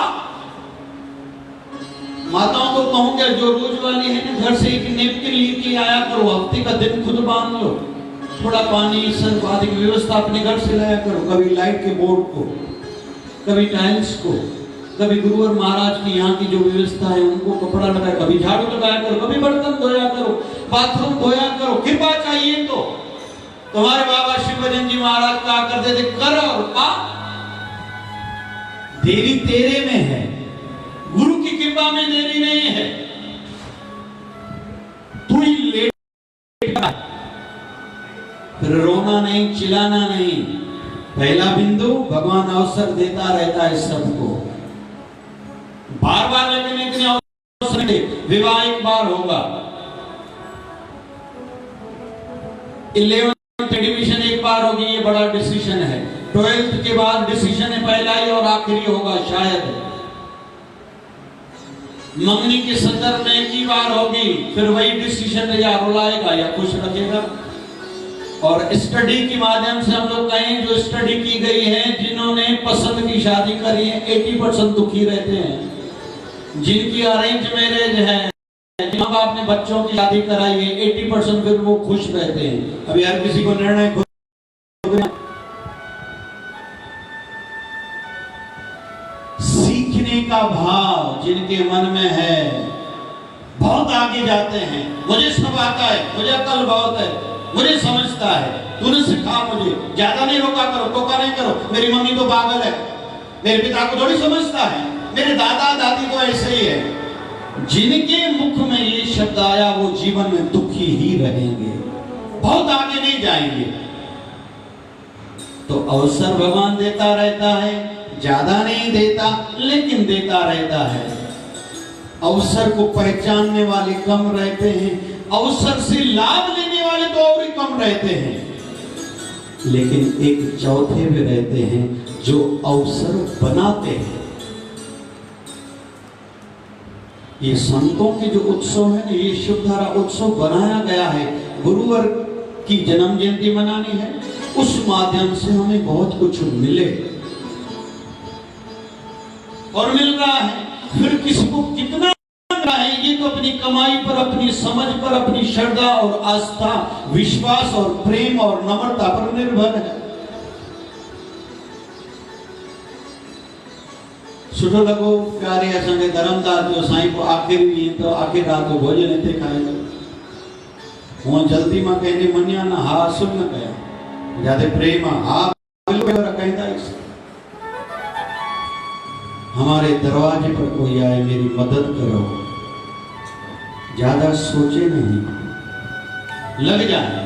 [SPEAKER 1] माताओं को कहूंगा, जो रोज वाली है ना, घर से एक नेपकिन लेके आया करो, हफ्ते का दिन खुद बांध लो, थोड़ा पानी सर्फ आदि की व्यवस्था अपने घर से लाया करो। कभी लाइट के बोर्ड को, कभी टाइल्स को, कभी गुरु और महाराज की यहाँ की जो व्यवस्था है उनको कपड़ा लगाया, कभी झाड़ू लगाया करो, कभी बर्तन धोया करो, बाथरूम धोया करो। कृपा चाहिए तो तुम्हारे बाबा शिवभजन जी महाराज कहा करते थे, कर और पा। देरी तेरे में है, गुरु की कृपा में देरी नहीं है। तू ही लेट, फिर रोना नहीं, चिल्लाना नहीं। पहला बिंदु, भगवान अवसर देता रहता है सबको, बार बार, लेकिन इतने अवसर नहीं। विवाह एक बार होगा, 11th एडमिशन एक बार होगी, ये बड़ा डिसीजन है। 12th के बाद डिसीजन है पहला ही और आखिरी होगा शायद। मंगनी के संदर्भ में एक ही बार होगी, फिर वही डिसीजन या रुलाएगा या खुश रखेगा। और स्टडी के माध्यम से हम लोग कहें, जो स्टडी की गई है, जिन्होंने पसंद की शादी करी है 80% दुखी रहते हैं। जिनकी अरेंज मैरिज है, माँ बाप ने बच्चों की शादी कराई है, 80% फिर वो खुश रहते हैं। अब यार किसी को निर्णय सीखने का भाव जिनके मन में है, बहुत आगे जाते हैं। मुझे सब आता है, मुझे अकल बहुत है, मुझे समझता है, तूने सिखा मुझे, ज्यादा नहीं रोका करो, टोका नहीं करो। मेरी मम्मी तो पागल है, मेरे पिता को थोड़ी समझता है, मेरे दादा दादी को ऐसे ही है। जिनके मुख में ये शब्द आया वो जीवन में दुखी ही रहेंगे, बहुत आगे नहीं जाएंगे। तो अवसर भगवान देता रहता है, ज्यादा नहीं देता लेकिन देता रहता है। अवसर को पहचानने वाले कम रहते हैं, अवसर से लाभ लेने वाले तो और ही कम रहते हैं। लेकिन एक चौथे में रहते हैं जो अवसर बनाते हैं। ये संतों के जो उत्सव है ना, ये शिवधारा उत्सव बनाया गया है, गुरुवर की जन्म जयंती मनानी है, उस माध्यम से हमें बहुत कुछ मिले और मिल रहा है। फिर किसको कितना मिल रहा है, ये तो अपनी कमाई पर, अपनी समझ पर, अपनी श्रद्धा और आस्था, विश्वास और प्रेम और नम्रता पर निर्भर है। सुठो लगो प्यारे असांखे धर्मदास जो साईं को आखिर भी तो आखिर रात को भोजन हिते खाईंदो। हुआ जल्दी मां कहने मनिया ना हा सुन न कया जाते प्रेम हा कहता हमारे दरवाजे पर कोई आए मेरी मदद करो, ज्यादा सोचे नहीं, लग जाए,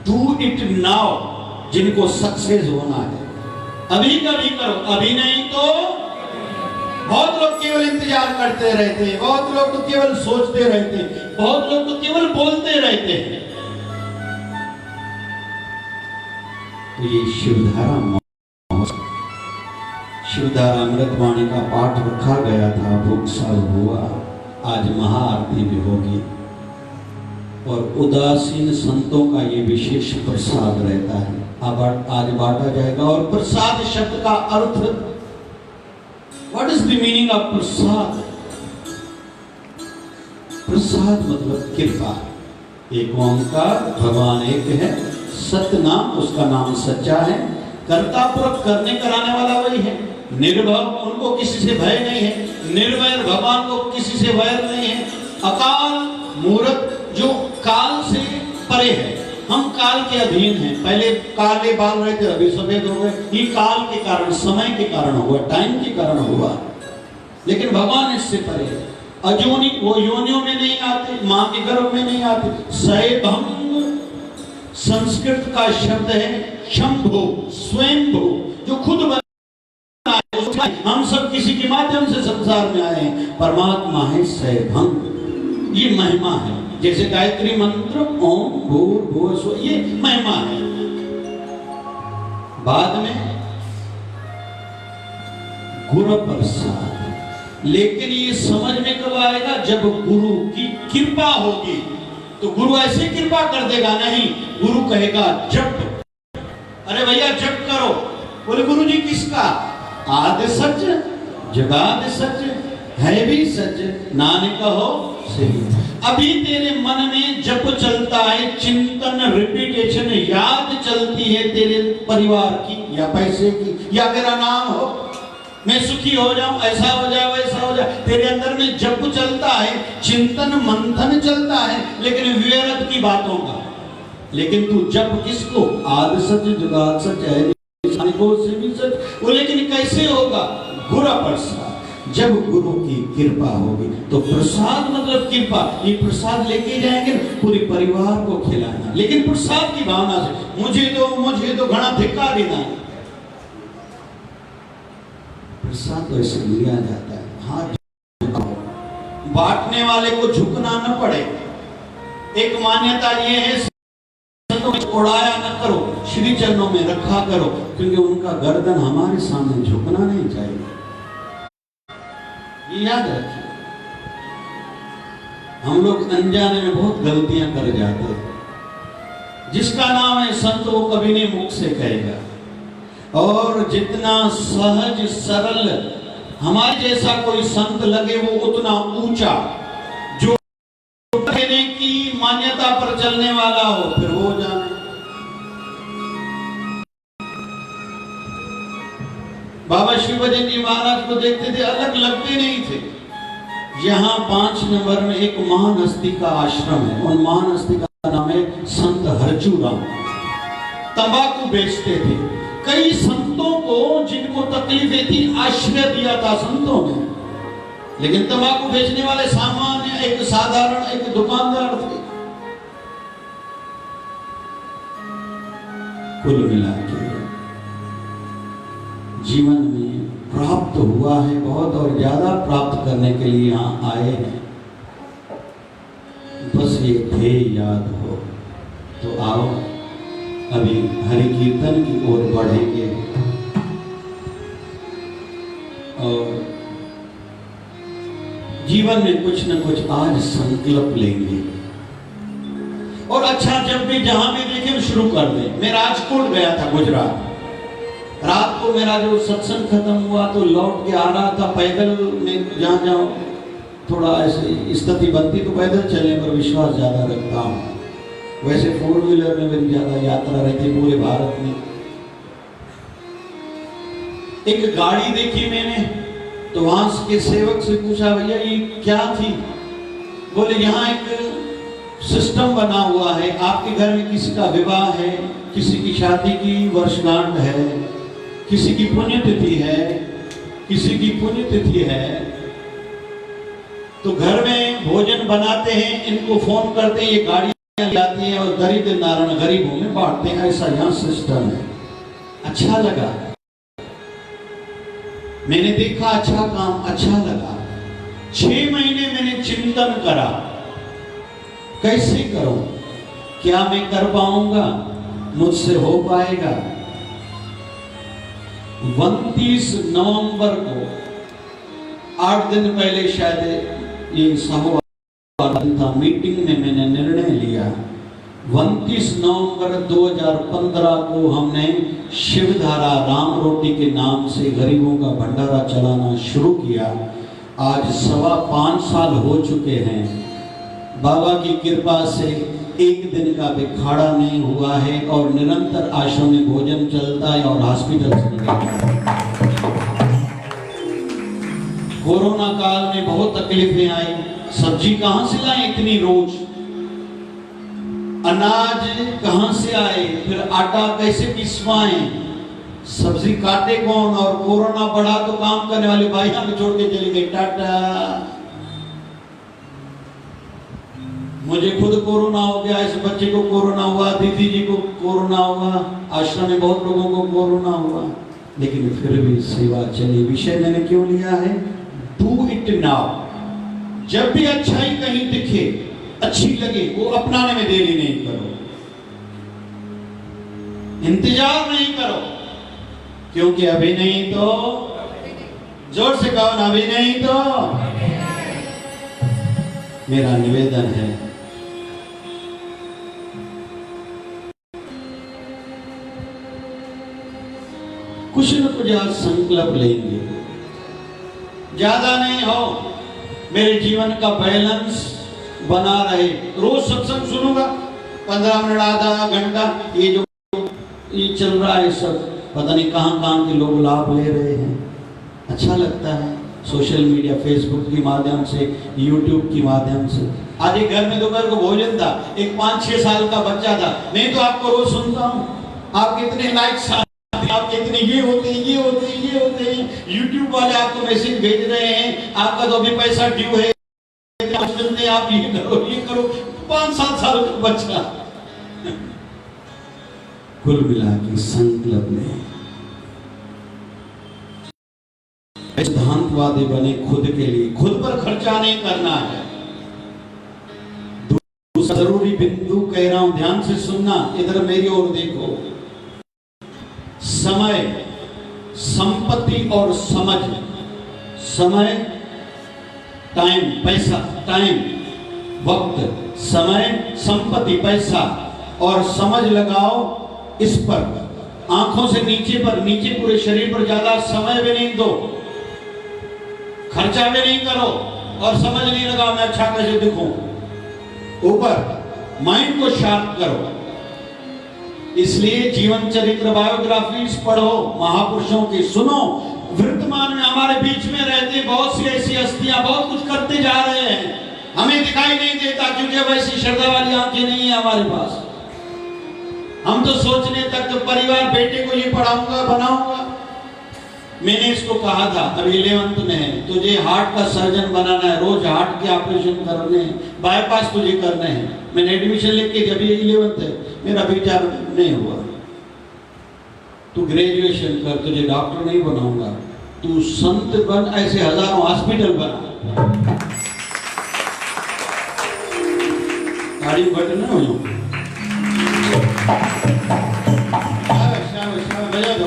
[SPEAKER 1] डू इट नाउ। जिनको सक्सेस होना है अभी कभी करो, अभी नहीं तो। बहुत लोग केवल इंतजार करते रहते हैं, बहुत लोग तो केवल सोचते रहते हैं, बहुत लोग तो केवल बोलते रहते हैं। तो ये शिवधारा शिवधारा अमृतवाणी का पाठ रखा गया था, भोग साल हुआ, आज महाआरती भी होगी और उदासीन संतों का ये विशेष प्रसाद रहता है, अब आज बांटा जाएगा। और प्रसाद शब्द का अर्थ, what is the meaning of prasad? प्रसाद मतलब कृपा। एक ओंकार, भगवान एक है, सत्य नाम, उसका नाम सच्चा है, कर्ता पूर्वक करने कराने वाला वही है, निर्भव, उनको किसी से भय नहीं है, निर्वैर, भगवान को किसी से वैर नहीं है, अकाल मूर्त, जो काल से परे है। हम काल के अधीन हैं, पहले काले बाल रहे थे अभी सफेद हो गए, ये काल के कारण, समय के कारण हुआ, टाइम के कारण हुआ, लेकिन भगवान इससे परे है। अजोनी, वो योनियों में नहीं आते, मां के गर्भ में नहीं आते। सैभंग संस्कृत का शब्द है शंभु, स्वयंभू, जो खुद बना है। हम सब किसी के माध्यम से संसार में आए हैं, परमात्मा है सैभंग, ये महिमा है। जैसे गायत्री मंत्र ओम भूर्भुवः स्वः, ये महिमा है। बाद में गुरु प्रसाद, लेकिन ये समझ में कब आएगा? जब गुरु की कृपा होगी। तो गुरु ऐसे कृपा कर देगा नहीं, गुरु कहेगा जप, अरे भैया जप करो। बोले गुरु जी किसका? आदि सच जगाद सच है भी सच, नानक हो सही। अभी तेरे मन में जप चलता है, चिंतन, रिपीटेशन, याद चलती है तेरे परिवार की या पैसे की या मेरा नाम हो, मैं सुखी हो जाऊं, ऐसा हो जाए वैसा हो जाए, तेरे अंदर में जप चलता है, चिंतन मंथन चलता है, लेकिन व्यर्थ की बातों का। लेकिन तू जप किसको? आदि सच जुगाद सच है से भी सच। वो लेकिन कैसे होगा? गुरु प्रसाद, जब गुरु की कृपा होगी। तो प्रसाद मतलब कृपा, ये प्रसाद लेके जाएंगे पूरे परिवार को खिलाना, लेकिन प्रसाद की भावना से, मुझे तो घना धिक्कार देना। प्रसाद तो ऐसे लिया जाता है, हाथ बांटने वाले को झुकना न पड़े। एक मान्यता ये है, उड़ाया न करो, श्री चरणों में रखा करो, क्योंकि उनका गर्दन हमारे सामने झुकना नहीं चाहिए, ये याद रखिए। हम लोग अनजाने में बहुत गलतियां कर जाते हैं। जिसका नाम है संत वो कभी नहीं मुख से कहेगा, और जितना सहज सरल हमारे जैसा कोई संत लगे वो उतना ऊंचा, जो कहने की मान्यता पर चलने वाला हो, फिर वो जाने। बाबा शिवभजन जी महाराज को देखते थे, अलग लगते नहीं थे। यहाँ 5 नंबर में एक महान हस्ती का आश्रम है, उन महान हस्ती का नाम है संत हरचूराम। तंबाकू बेचते थे। कई संतों को जिनको तकलीफें थी आश्रय दिया था संतों ने, लेकिन तंबाकू बेचने वाले सामान्य एक साधारण एक दुकानदार थे। कुल मिला के जीवन में प्राप्त हुआ है बहुत, और ज्यादा प्राप्त करने के लिए यहाँ आए हैं। बस ये ध्येय याद हो तो आओ, अभी हरि कीर्तन की ओर बढ़ेंगे। और जीवन में कुछ न कुछ आज संकल्प लेंगे और अच्छा जब भी जहां भी देखें शुरू कर दें। मैं राजकोट गया था, गुजरात। रात को मेरा जो सत्संग खत्म हुआ तो लौट के आ रहा था पैदल। में जहां जाऊं थोड़ा ऐसे स्थिति बनती तो पैदल चलने पर विश्वास ज्यादा रखता हूं। वैसे 4 व्हीलर में मेरी ज्यादा यात्रा रहती पूरे भारत में। एक गाड़ी देखी मैंने तो वहां के सेवक से पूछा, भैया ये क्या थी? बोले यहाँ एक सिस्टम बना हुआ है, आपके घर में किसी का विवाह है, किसी की शादी की वर्षगांठ है, किसी की पुण्यतिथि है, किसी की पुण्यतिथि है, तो घर में भोजन बनाते हैं, इनको फोन करते हैं, ये गाड़ियां लाती हैं और दरिद्र नारायण गरीबों में बांटते हैं। ऐसा यहाँ सिस्टम है। अच्छा लगा, मैंने देखा, अच्छा काम, अच्छा लगा। 6 महीने मैंने चिंतन करा, कैसे करूं, क्या मैं कर पाऊंगा, मुझसे हो पाएगा। 29 नवंबर को 8 दिन पहले शायद ये दिन था, मीटिंग में मैंने निर्णय लिया। 29 नवंबर 2015 को हमने शिवधारा राम रोटी के नाम से गरीबों का भंडारा चलाना शुरू किया। आज 5.25 साल हो चुके हैं। बाबा की कृपा से एक दिन का भी खाड़ा नहीं हुआ है और निरंतर आश्रम में भोजन चलता है और हॉस्पिटल से कोरोना काल में बहुत तकलीफें आई। सब्जी कहां से लाए इतनी रोज, अनाज कहां से आए, फिर आटा कैसे पिसवाएं, सब्जी काटे कौन, और कोरोना बढ़ा तो काम करने वाले भाई हमें छोड़ के चले गए, टाटा। मुझे खुद कोरोना हो गया, इस बच्चे को कोरोना हुआ, दीदी जी को कोरोना हुआ, आश्रम में बहुत लोगों को कोरोना हुआ, लेकिन फिर भी सेवा चली। विषय मैंने क्यों लिया है? Do it now. जब भी अच्छाई कहीं दिखे, अच्छी लगे, वो अपनाने में देरी नहीं करो, इंतजार नहीं करो, क्योंकि अभी नहीं तो, जोर से कहो ना, अभी नहीं तो। मेरा निवेदन है, कुछ न कुछ आज संकल्प लेंगे, ज्यादा नहीं हो, मेरे जीवन का बैलेंस बना रहे। रोज सत्संग सुनूंगा, 15 मिनट, आधा घंटा, ये जो ये चल रहा है सब, पता नहीं कहां कहां के लोग लाभ ले रहे हैं। अच्छा लगता है, सोशल मीडिया, फेसबुक के माध्यम से, यूट्यूब के माध्यम से। आज एक घर में दोपहर को भोजन था, एक 5-6 साल का बच्चा था। मैं तो आपको रोज सुनता हूँ, आप कितने लाइक्स, आप कितने ये होते हैं, ये होते हैं, ये होते हैं। यूट्यूब वाले आपको मैसेज भेज रहे हैं, आपका तो अभी पैसा ड्यू है, आप ये करो, ये करो। 5-7 साल का बच्चा। कुल मिला के संकल्प में सिद्धांतवादी बने, खुद के लिए, खुद पर खर्चा नहीं करना है। दूसरा जरूरी बिंदु कह रहा हूं, ध्यान से सुनना, इधर मेरी ओर देखो। समय, संपत्ति और समझ। समय, टाइम, पैसा, टाइम, वक्त, समय, संपत्ति, पैसा और समझ लगाओ इस पर। आंखों से नीचे पर, नीचे पूरे शरीर पर ज्यादा समय भी नहीं दो, खर्चा भी नहीं करो और समझ नहीं लगाओ मैं अच्छा कैसे दिखूं। ऊपर माइंड को शार्प करो। इसलिए जीवन चरित्र, बायोग्राफीज पढ़ो, महापुरुषों की सुनो। वर्तमान में हमारे बीच में रहते बहुत सी ऐसी हस्तियां बहुत कुछ करते जा रहे हैं, हमें दिखाई नहीं देता, क्योंकि अब ऐसी श्रद्धा वाली आंखें नहीं है हमारे पास। हम तो सोचने तक तो परिवार, बेटे को ये पढ़ाऊंगा, बनाऊंगा। मैंने इसको कहा था, अभी 11th में है, तुझे हार्ट का सर्जन बनाना है, रोज हार्ट के ऑपरेशन करने हैं, बाईपास तुझे करने हैं। मैंने एडमिशन लेके, अभी 11th है, मेरा बेटा नहीं हुआ। तू ग्रेजुएशन कर, तुझे डॉक्टर नहीं बनाऊंगा, तू संत बन, ऐसे हजारों हॉस्पिटल बना। गाड़ी बटन ना हो, बजा दो।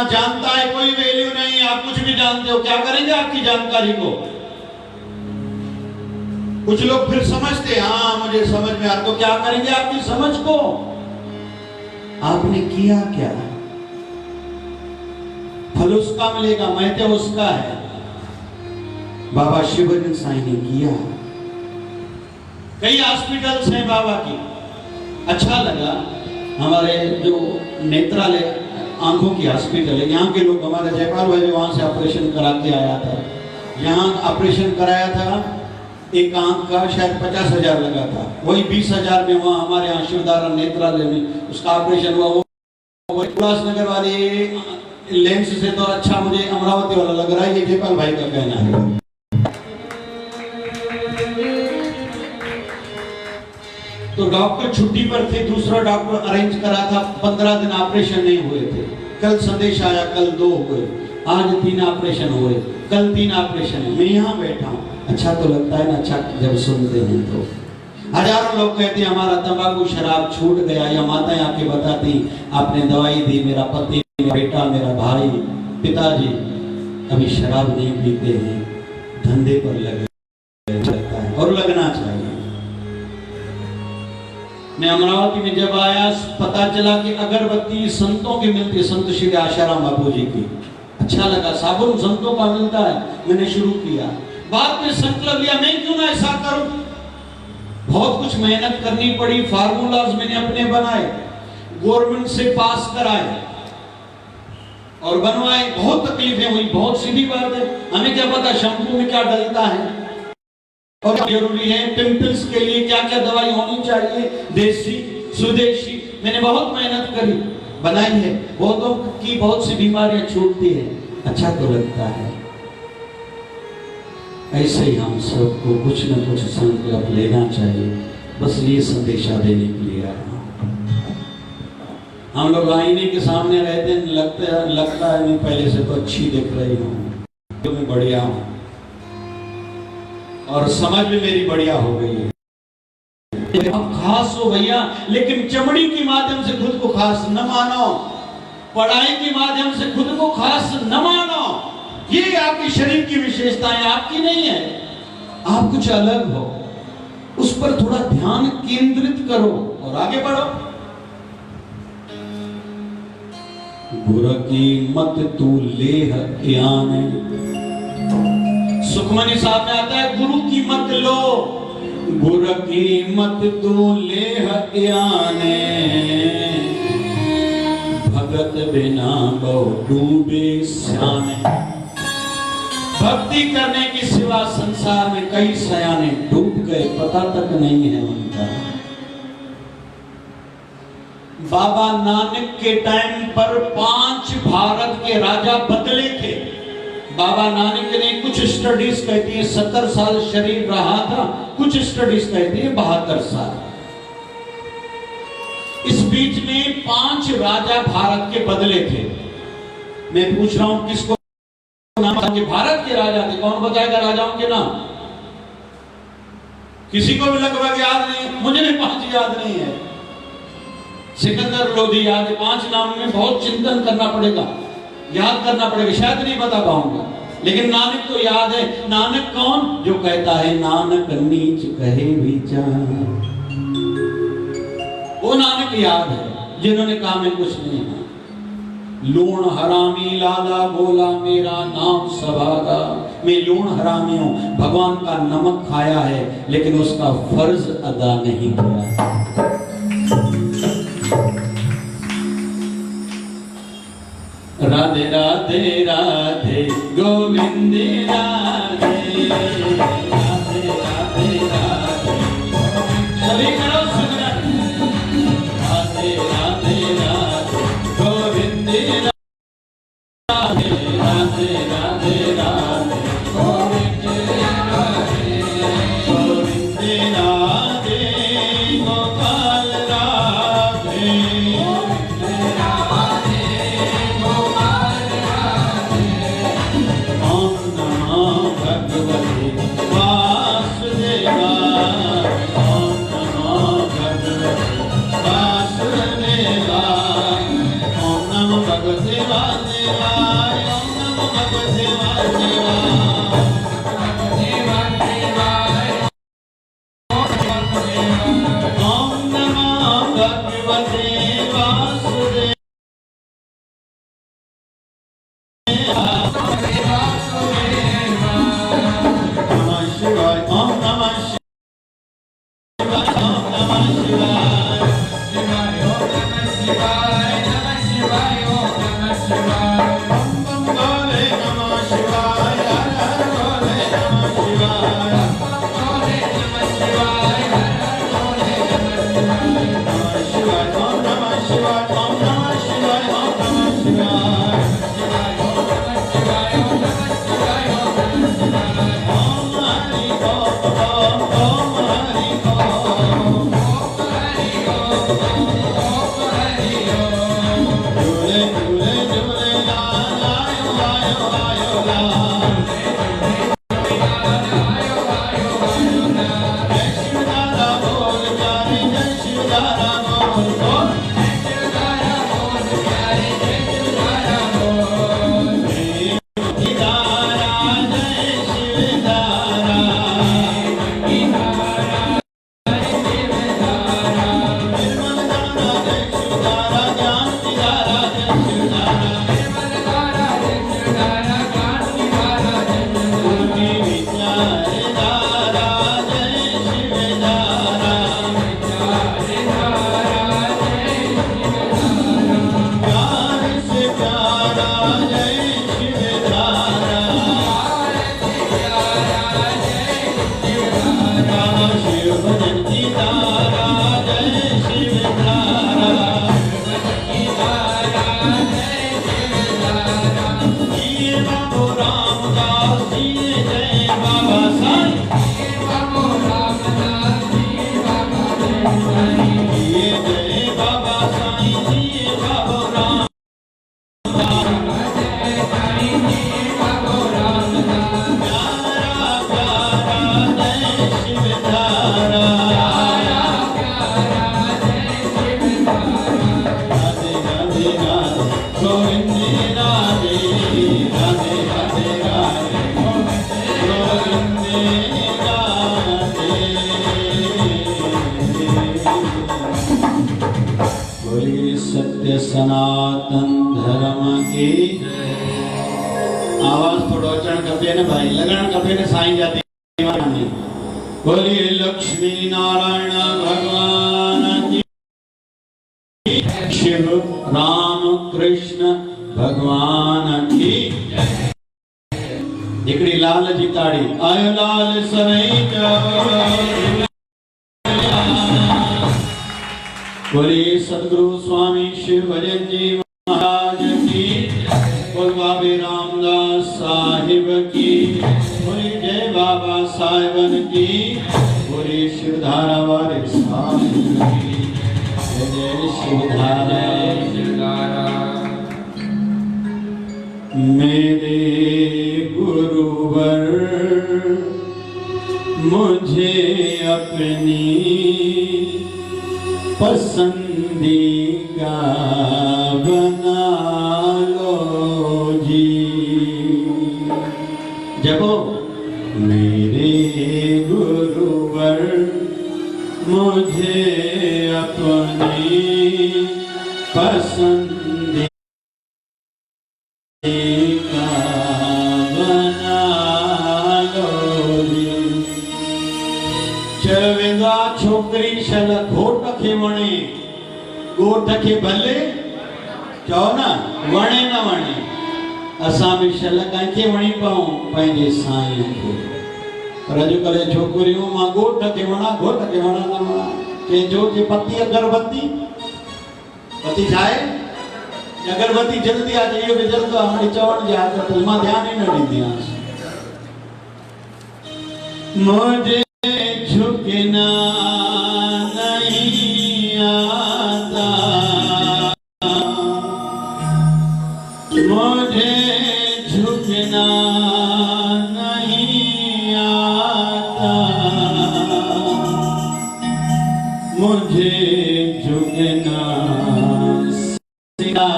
[SPEAKER 1] ना जानता है कोई वैल्यू नहीं। आप कुछ भी जानते हो, क्या करेंगे आपकी जानकारी को? कुछ लोग फिर समझते हैं, हाँ मुझे समझ में आ, तो क्या करेंगे आपकी समझ को? आपने किया क्या? फल उसका मिलेगा, महत्व उसका है। बाबा शिवरंजन साईं ने किया। कई हॉस्पिटल्स हैं बाबा की। अच्छा लगा, हमारे जो नेत्रालय आंखों की हॉस्पिटल है, यहाँ के लोग, हमारे जयपाल भाई भी वहां से ऑपरेशन करा के आया था। यहाँ ऑपरेशन कराया था, एक आंख का शायद 50,000 लगा था, वही 20,000 में वहाँ हमारे यहाँ शिवधारा नेत्रालय में उसका ऑपरेशन हुआ। वो उल्लासनगर वाले लेंस से तो अच्छा मुझे अमरावती वाला लग रहा है, ये जयपाल भाई का कहना है। तो डॉक्टर छुट्टी पर थे, दूसरा डॉक्टर अरेंज करा था, 15 दिन ऑपरेशन नहीं हुए थे। कल संदेश आया, कल 2 हुए, आज 3 ऑपरेशन हुए, कल 3 ऑपरेशन है। मैं यहाँ बैठा हूँ, अच्छा तो लगता है ना, अच्छा जब सुनते हैं तो। हजारों लोग कहते हैं हमारा तंबाकू शराब छूट गया, या माताएं आके बताती आपने दवाई दी, मेरा पति, मेरा बेटा, मेरा भाई, पिताजी अभी शराब नहीं पीते हैं, धंधे पर लगे लगता है, और लगना चाहिए। मैं अमरावती में जब आया, पता चला कि अगरबत्ती संतों की मिलती है, संत श्री आशाराम बापू जी की। अच्छा लगा, साबुन संतों का मिलता है, मैंने शुरू किया। बाद में संकल्प लिया, मैं क्यों ना ऐसा करूं। बहुत कुछ मेहनत करनी पड़ी, फार्मूलाज मैंने अपने बनाए, गवर्नमेंट से पास कराए और बनवाए। बहुत तकलीफें हुई, बहुत सीधी बात है, हमें क्या पता शैम्पू में क्या डलता है और जरूरी है, पिंपल्स के लिए क्या क्या दवाई होनी चाहिए, देसी स्वदेशी। मैंने बहुत मेहनत करी, बनाई है। बहुतों की बहुत सी बीमारियां छूटती है, अच्छा तो लगता है। ऐसे ही हम सबको कुछ न कुछ संकल्प लेना चाहिए। बस ये संदेशा देने के लिए आया हूं। हम लोग आईने के सामने रहते हैं, लगता है मैं पहले से तो अच्छी दिख रही हूँ, तो मैं बढ़िया हूँ और समझ भी मेरी बढ़िया हो गई है। आप खास हो भैया, लेकिन चमड़ी के माध्यम से खुद को खास न मानो, पढ़ाई के माध्यम से खुद को खास न मानो। ये आपके शरीर की विशेषताएं आपकी नहीं है, आप कुछ अलग हो, उस पर थोड़ा ध्यान केंद्रित करो और आगे बढ़ो। गुरु की मत तू लेह ज्ञान, सुखमनी साहब में आता है गुरु की मत लो, गुरु की मत तू लेह ज्ञाने, भगत बिना बहु डूबे स्याने। भक्ति करने की सिवा संसार में कई सयाने डूब गए, पता तक नहीं है उनका। बाबा नानक के टाइम पर 5 भारत के राजा बदले थे। बाबा नानक ने कुछ स्टडीज कहती है 70 साल शरीर रहा था, कुछ स्टडीज कहती है 72 साल। इस बीच में 5 राजा भारत के बदले थे। मैं पूछ रहा हूं किसको नाम, भारत के राजा थे, कौन बताएगा राजाओं के नाम? किसी को भी लगभग याद नहीं, मुझे भी 5 याद नहीं है। सिकंदर लोधी याद है, 5 नाम में बहुत चिंतन करना पड़ेगा, याद करना पड़ेगा, शायद नहीं बता पाऊंगा, लेकिन नानक तो याद है। नानक कौन? जो कहता है नानक नीच कहे विचार, वो नानक याद है जिन्होंने कहा मैं कुछ नहीं है। लूण हरामी लाला बोला मेरा नाम सभागा, मैं लूण हरामी हूं, भगवान का नमक खाया है लेकिन उसका फर्ज अदा नहीं किया। राधे राधे राधे गोविंद राधे, राधे राधे राधे, सभी करो सुन, राधे राधे राधे गोविंद राधे, राधे राधे राधे गोविंद राधे, गोविंद राधे गोपाल राधे, ओम नमो पूज्य सनातन धर्म की। आवाज थोड़ो अचण खपे न भाई, लगण खपे न साईं जाती। बोलिए लक्ष्मी नारायण भगवान की, शिव राम कृष्ण भगवान की। हिकड़ी लाल जी ताड़ी, आयो लाल सरई जाओ। बोलिए सदगुरु स्वामी शिव भजन जी महाराज की, बोल बाबे रामदास साहिब की, बोलिए जय बाबा साहिबन की, बोलिए शिवधारा वाले साहिब की, जय शिवधारा। मेरे गुरुवर मुझे अपनी पसंदीदा बना लो जी। जपो मेरे गुरुवर मुझे अपनी पसंदीदा बना लो जी। चवेंदा छोकरी शल घोट खे वणे, ॻोठ खे भले चओ न वणे न वणे। असां बि शल कंहिंखे वणी पऊं, पंहिंजे साईं खे। पर अॼुकल्ह छोकिरियूं मां ॻोठ खे वणा, घोट खे वणा न वणा। कंहिंजो जे पति अगरबत्ती, पति छा आहे अगरबत्ती जल्दी आहे, इहो बि जल्दी आहे। हाणे चवण जे आदत मां ध्यानु ई न ॾींदी आहियां। मुझे झुकना नहीं आता, मुझे झुकना नहीं आता, मुझे झुकना सिखा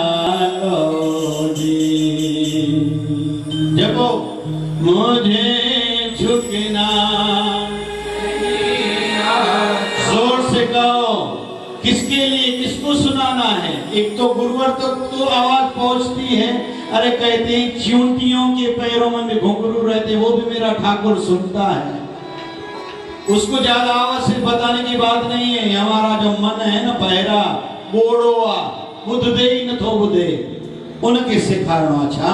[SPEAKER 1] लो जी। जब मुझे झुकना, जोर से कहो किसके लिए, किसको सुनाना है। एक तो गुरुवर तक तो आवाज पहुंचती है। अरे कहते हैं चींटियों के पैरों में भी घुंघरू रहते, वो भी मेरा ठाकुर सुनता है। उसको ज्यादा आवाज से बताने की बात नहीं है। हमारा जो मन है ना बहरा बोड़ो आ, बुध दे ही न थो बुधे, उनके सिखारणो। अच्छा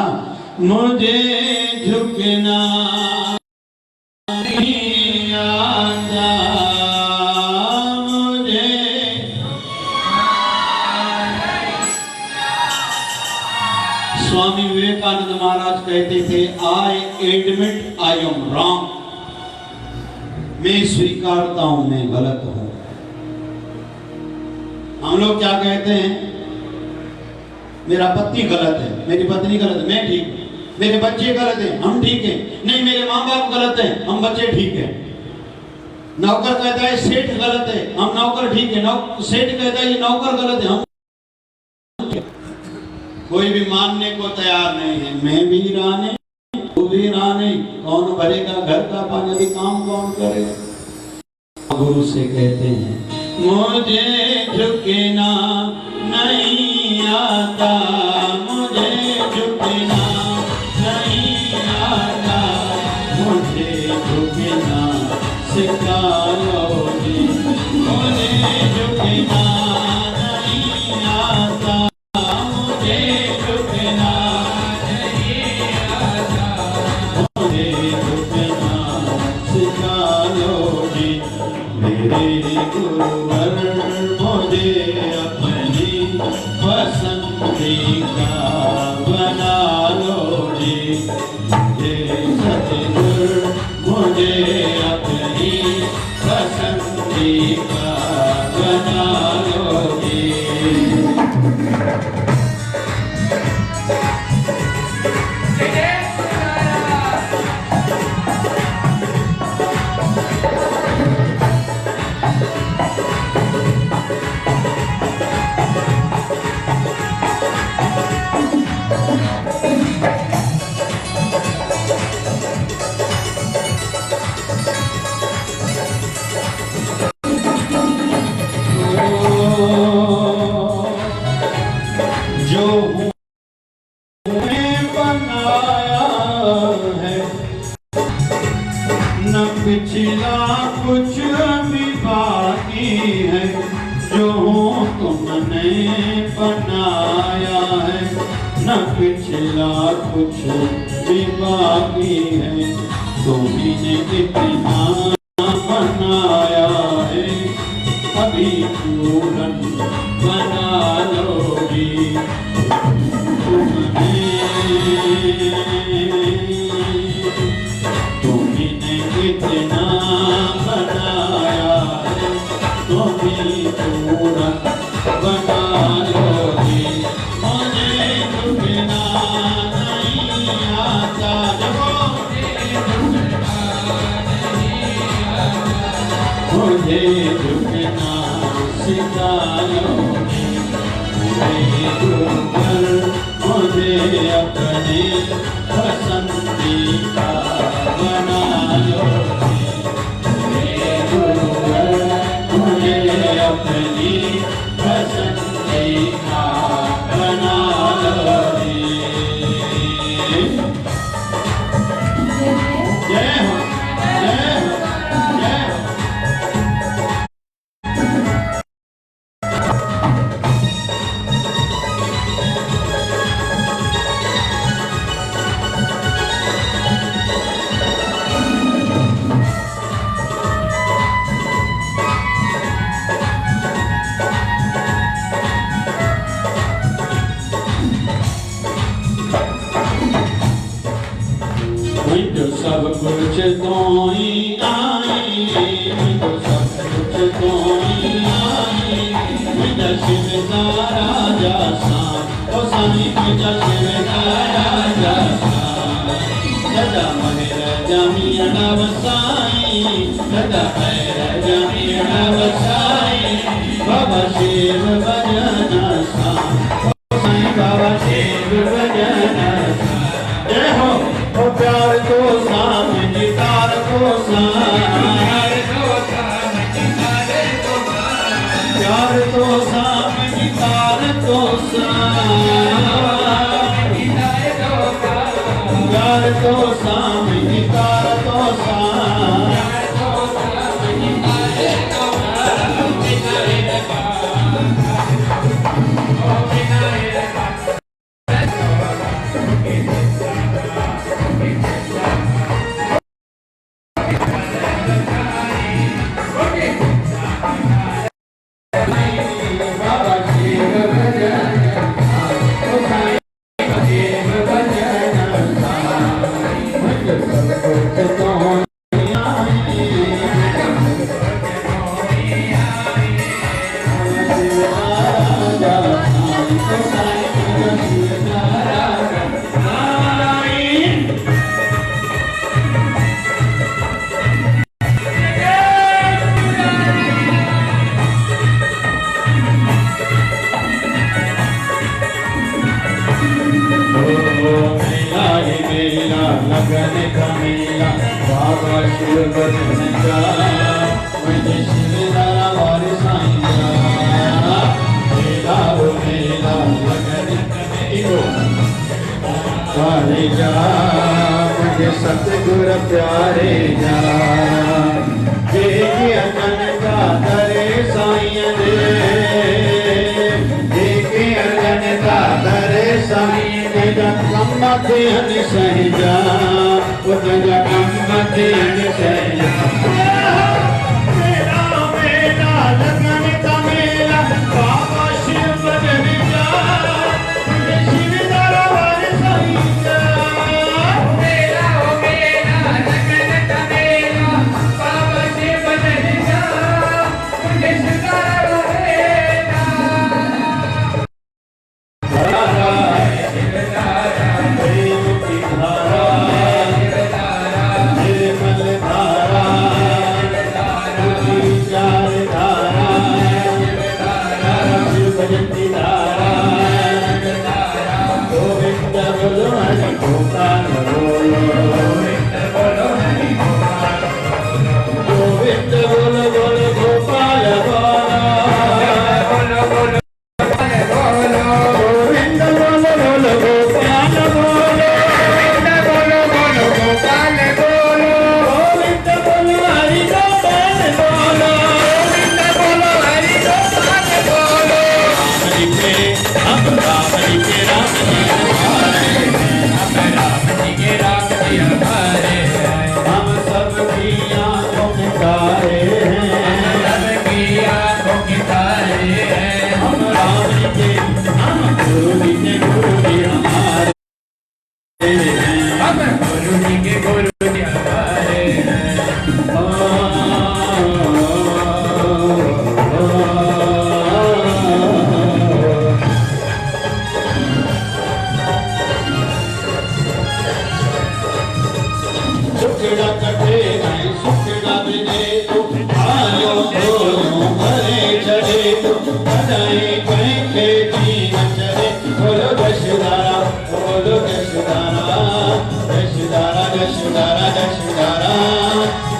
[SPEAKER 1] मुझे झुकना नहीं आता, मुझे स्वामी विवेकानंद महाराज कहते थे I admit I am wrong, मैं स्वीकारता हूं मैं गलत हूं। हम लोग क्या कहते हैं, मेरा पति गलत है, मेरी पत्नी गलत है, मैं ठीक हूं। मेरे बच्चे गलत हैं, हम ठीक हैं। नहीं मेरे माँ बाप गलत हैं, हम बच्चे ठीक हैं। नौकर कहता है सेठ गलत है, हम नौकर ठीक है। सेठ कहता है ये नौकर गलत है, हम। कोई भी मानने को तैयार नहीं है। मैं भी रानी, तू भी रानी, कौन भरेगा घर का पानी, भी काम कौन करेगा। गुरु से कहते हैं मुझे झुकना नहीं आता, मुझे झुकना नहीं आता, मुझे झुकना सिखा लो जी। मुझे झुकना नहीं आता, मुझे झुकना नहीं आता, मुझे झुकना सिखा लो जी। मेरे गुरुवर मुझे अपनी पसंदीदा बना लो जी। ये सतगुरु मुझे अपनी पसंदीदा बना लो जी। न पिछला कुछ भी बाकी है, जो तुमने बनाया है। न पिछला कुछ भी बाकी है, तुम्ही ने इतना बनाया है। अभी पूरन बना लोगी तुम्ही ने इतना बनाया है, तुम्ही पूरन बना लोगी। मुझे झुकना नहीं आता, मुझे झुकना सिखा लोगी। मुझे अपने पसंदीदा बना लोगी। मुझे अपनी पसंदीदा बना लोगी। जय हो, जय हो, जय हो। मुझे सब कुछ तो ही आई, मुझे सब कुछ तो ही आई। मुझे शिव का राजा सा, ओ साईं मुझे शिव का राजा सा। सदा मेर जमिया वसाई, सदा मेर जमिया वसाई। बाबा शिव भजन सा, ओ साईं बाबा शिव भजन सा। जय हो, ओ प्यार को साम जितार को सार को साम जितार को सार। प्यार को साम जितार को सार। प्यार को साम जितार को सार। लगन का मेला बाबा शिव भजन का। मुझे शिव दारा वारे साईं जा। मेला हो मेला लगन का मेला वारे जा। मुझे सतगुर प्यारे जा। देखिए अगन का दरे साईं दे। देखिए अगन का दरे साईं कम्मते हन सहजा, उतजा कम्मते हन सहजा। मेला मेला लगन का मेला बाबा शिव भजन जा। मुझे शिव दारा वारे साईं जा। मेला हो मेला लगन का मेला बाबा शिव भजन जा। मुझे शिव दारा वारे निर्मल धारा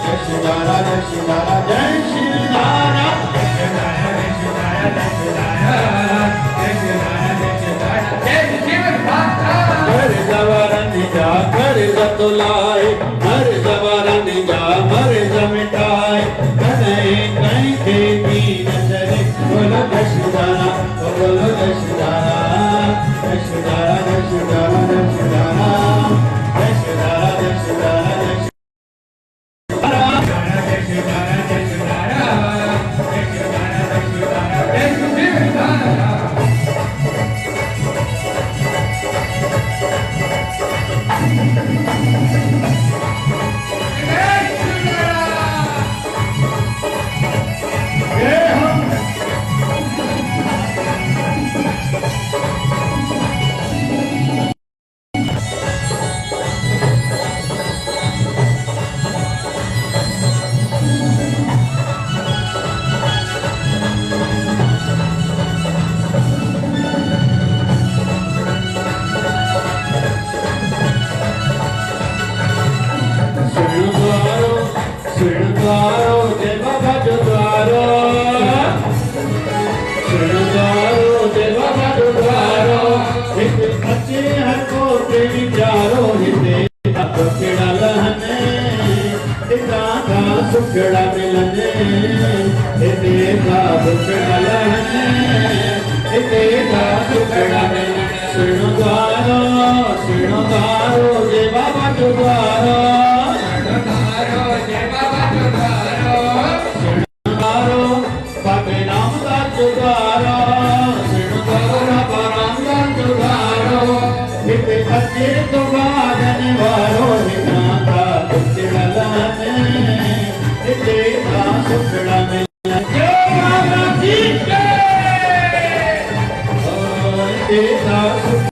[SPEAKER 1] यशदारा यशदारा जय शिवदारा हर जवारन जा कर जतुलाए हर जवारन जा मर जमिटाए कहीं कहीं खेती नजरे बोलो यशदारा बोलो यशदारा यशदारा यशदारा यशदारा यशदारा यशदारा सुखड़ा मिलने देखा सुखड़ा लहने देखा सुखड़ा मिलने श्रृंगारो श्रृंगारो जय बाबा जुगारो श्रृंगारो बाबे नाम का जुगारो श्रृंगारो बाबा नाम का जुगारो हित अच्छे तो बाजन वारो हिता सुखड़ा लहने देखा सुखड़ा मिलने देखा सुखड़ा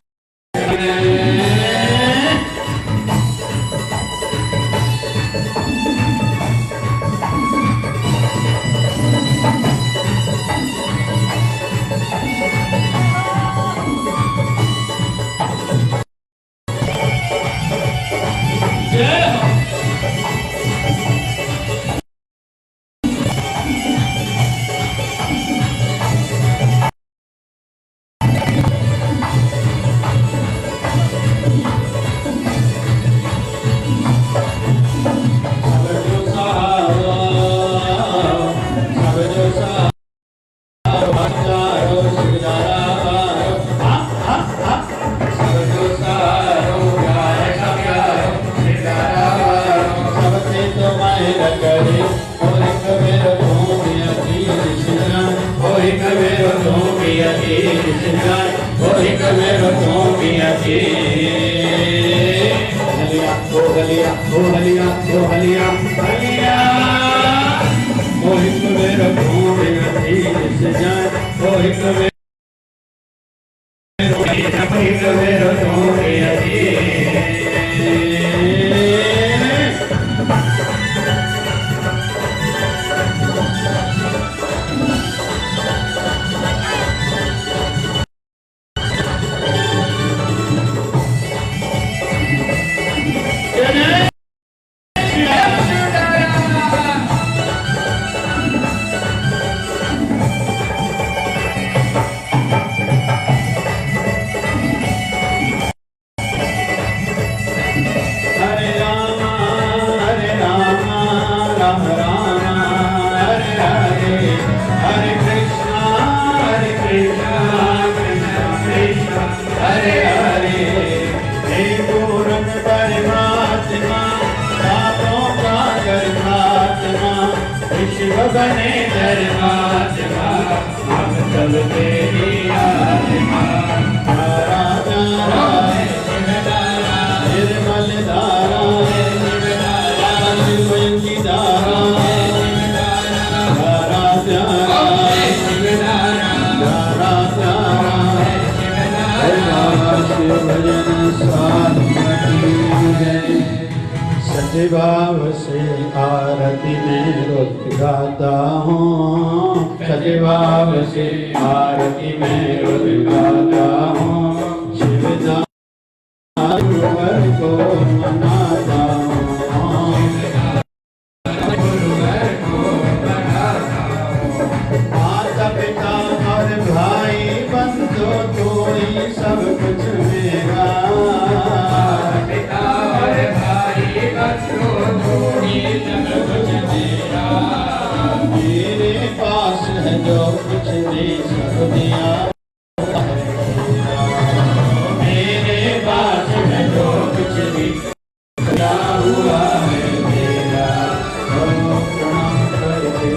[SPEAKER 1] सच्चे भाव से आरती में रोज गाता हूँ, सच्चे भाव से आरती में रोज गाता हूँ, शिवदास को मनाता हूँ। जो कुछ भी सब दिया मेरे पास है जो कुछ भी क्या हुआ है मेरा प्रणाम करके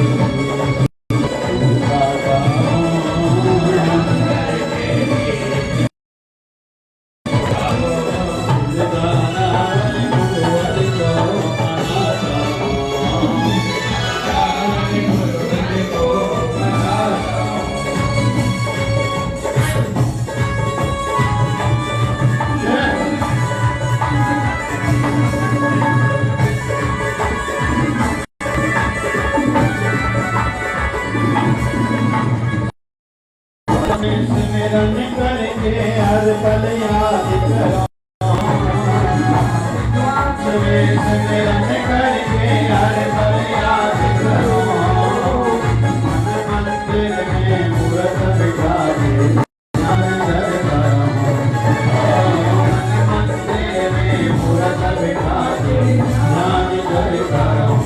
[SPEAKER 1] सिमरन करके हर पल याद करो सिमरन करके हर पल याद करो मंदिर में मूर्त बिठा के मंदिर में मूर्त बिठा के ध्यान करो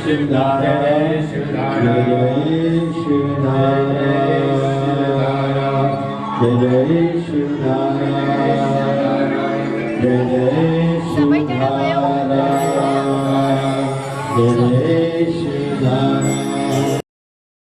[SPEAKER 1] शरदा
[SPEAKER 2] शिवदास जय शिवदास
[SPEAKER 1] जय जय शिवनारायण जय जय शिवनारायण जय जय शिवनारायण